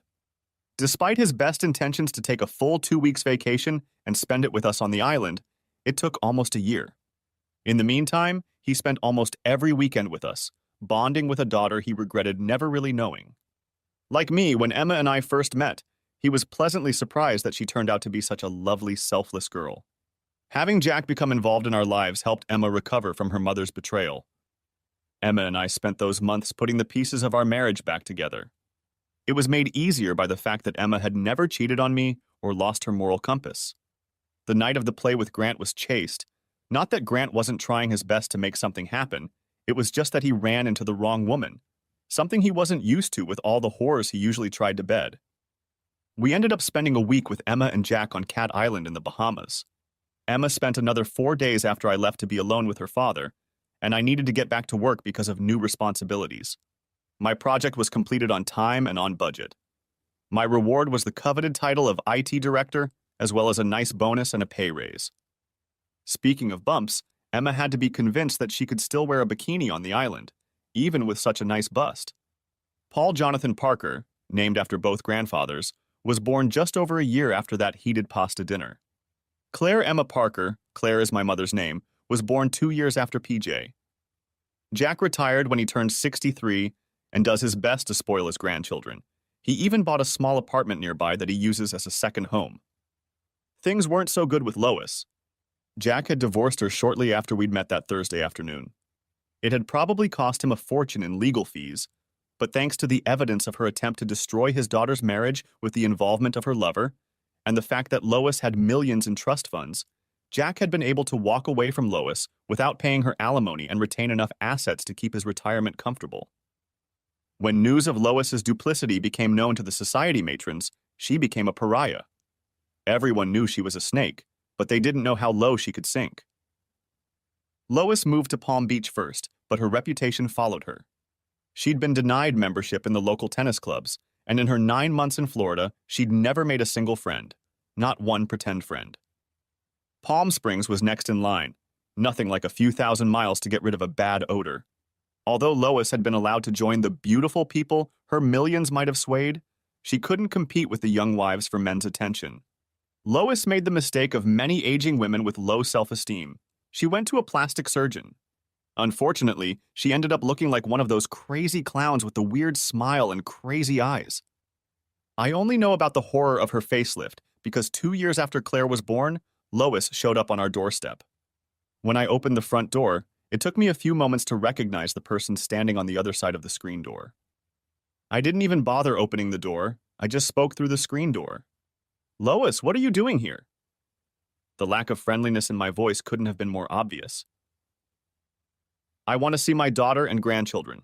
Despite his best intentions to take a full 2 weeks vacation and spend it with us on the island, it took almost a year. In the meantime, he spent almost every weekend with us, bonding with a daughter he regretted never really knowing. Like me, when Emma and I first met, he was pleasantly surprised that she turned out to be such a lovely, selfless girl. Having Jack become involved in our lives helped Emma recover from her mother's betrayal. Emma and I spent those months putting the pieces of our marriage back together. It was made easier by the fact that Emma had never cheated on me or lost her moral compass. The night of the play with Grant was chaste. Not that Grant wasn't trying his best to make something happen, it was just that he ran into the wrong woman, something he wasn't used to with all the horrors he usually tried to bed. We ended up spending a week with Emma and Jack on Cat Island in the Bahamas. Emma spent another 4 days after I left to be alone with her father, and I needed to get back to work because of new responsibilities. My project was completed on time and on budget. My reward was the coveted title of IT director, as well as a nice bonus and a pay raise. Speaking of bumps, Emma had to be convinced that she could still wear a bikini on the island, even with such a nice bust. Paul Jonathan Parker, named after both grandfathers, was born just over a year after that heated pasta dinner. Claire Emma Parker, Claire is my mother's name, was born 2 years after PJ. Jack retired when he turned 63 and does his best to spoil his grandchildren. He even bought a small apartment nearby that he uses as a second home. Things weren't so good with Lois. Jack had divorced her shortly after we'd met that Thursday afternoon. It had probably cost him a fortune in legal fees, but thanks to the evidence of her attempt to destroy his daughter's marriage with the involvement of her lover, and the fact that Lois had millions in trust funds, Jack had been able to walk away from Lois without paying her alimony and retain enough assets to keep his retirement comfortable. When news of Lois's duplicity became known to the society matrons, she became a pariah. Everyone knew she was a snake, but they didn't know how low she could sink. Lois moved to Palm Beach first, but her reputation followed her. She'd been denied membership in the local tennis clubs, and in her 9 months in Florida, she'd never made a single friend, not one pretend friend. Palm Springs was next in line, nothing like a few thousand miles to get rid of a bad odor. Although Lois had been allowed to join the beautiful people her millions might have swayed, she couldn't compete with the young wives for men's attention. Lois made the mistake of many aging women with low self-esteem. She went to a plastic surgeon. Unfortunately, she ended up looking like one of those crazy clowns with the weird smile and crazy eyes. I only know about the horror of her facelift because 2 years after Claire was born, Lois showed up on our doorstep. When I opened the front door, it took me a few moments to recognize the person standing on the other side of the screen door. I didn't even bother opening the door, I just spoke through the screen door. "Lois, what are you doing here?" The lack of friendliness in my voice couldn't have been more obvious. "I want to see my daughter and grandchildren."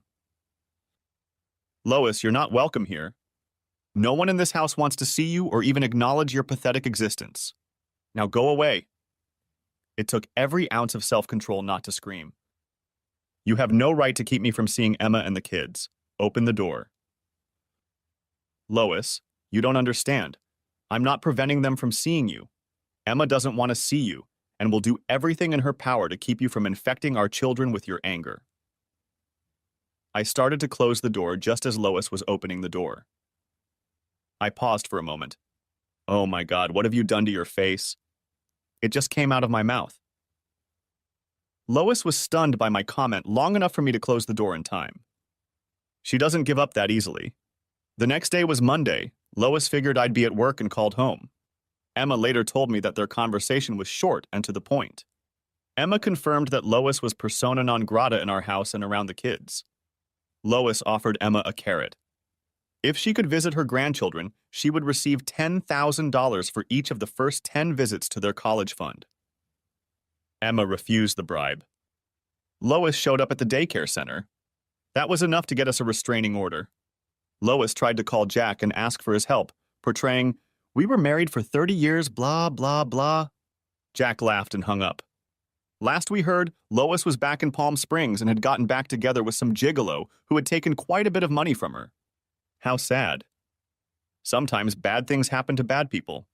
"Lois, you're not welcome here. No one in this house wants to see you or even acknowledge your pathetic existence. Now go away." It took every ounce of self-control not to scream. "You have no right to keep me from seeing Emma and the kids. Open the door." "Lois, you don't understand. I'm not preventing them from seeing you. Emma doesn't want to see you, and will do everything in her power to keep you from infecting our children with your anger." I started to close the door just as Lois was opening the door. I paused for a moment. "Oh my God, what have you done to your face?" It just came out of my mouth. Lois was stunned by my comment long enough for me to close the door in time. She doesn't give up that easily. The next day was Monday. Lois figured I'd be at work and called home. Emma later told me that their conversation was short and to the point. Emma confirmed that Lois was persona non grata in our house and around the kids. Lois offered Emma a carrot. If she could visit her grandchildren, she would receive $10,000 for each of the first 10 visits to their college fund. Emma refused the bribe. Lois showed up at the daycare center. That was enough to get us a restraining order. Lois tried to call Jack and ask for his help, portraying, "We were married for 30 years, blah, blah, blah." Jack laughed and hung up. Last we heard, Lois was back in Palm Springs and had gotten back together with some gigolo who had taken quite a bit of money from her. How sad. Sometimes bad things happen to bad people.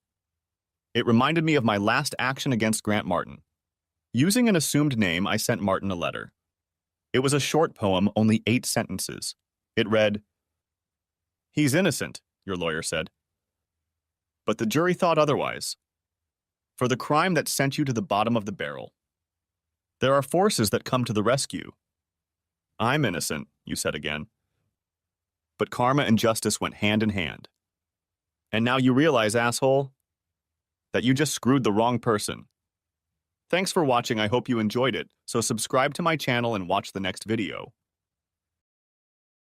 It reminded me of my last action against Grant Martin. Using an assumed name, I sent Martin a letter. It was a short poem, only 8 sentences. It read, "He's innocent," your lawyer said. But the jury thought otherwise. For the crime that sent you to the bottom of the barrel. There are forces that come to the rescue. I'm innocent, you said again. But karma and justice went hand in hand. And now you realize, asshole, that you just screwed the wrong person. Thanks for watching. I hope you enjoyed it, so subscribe to my channel and watch the next video.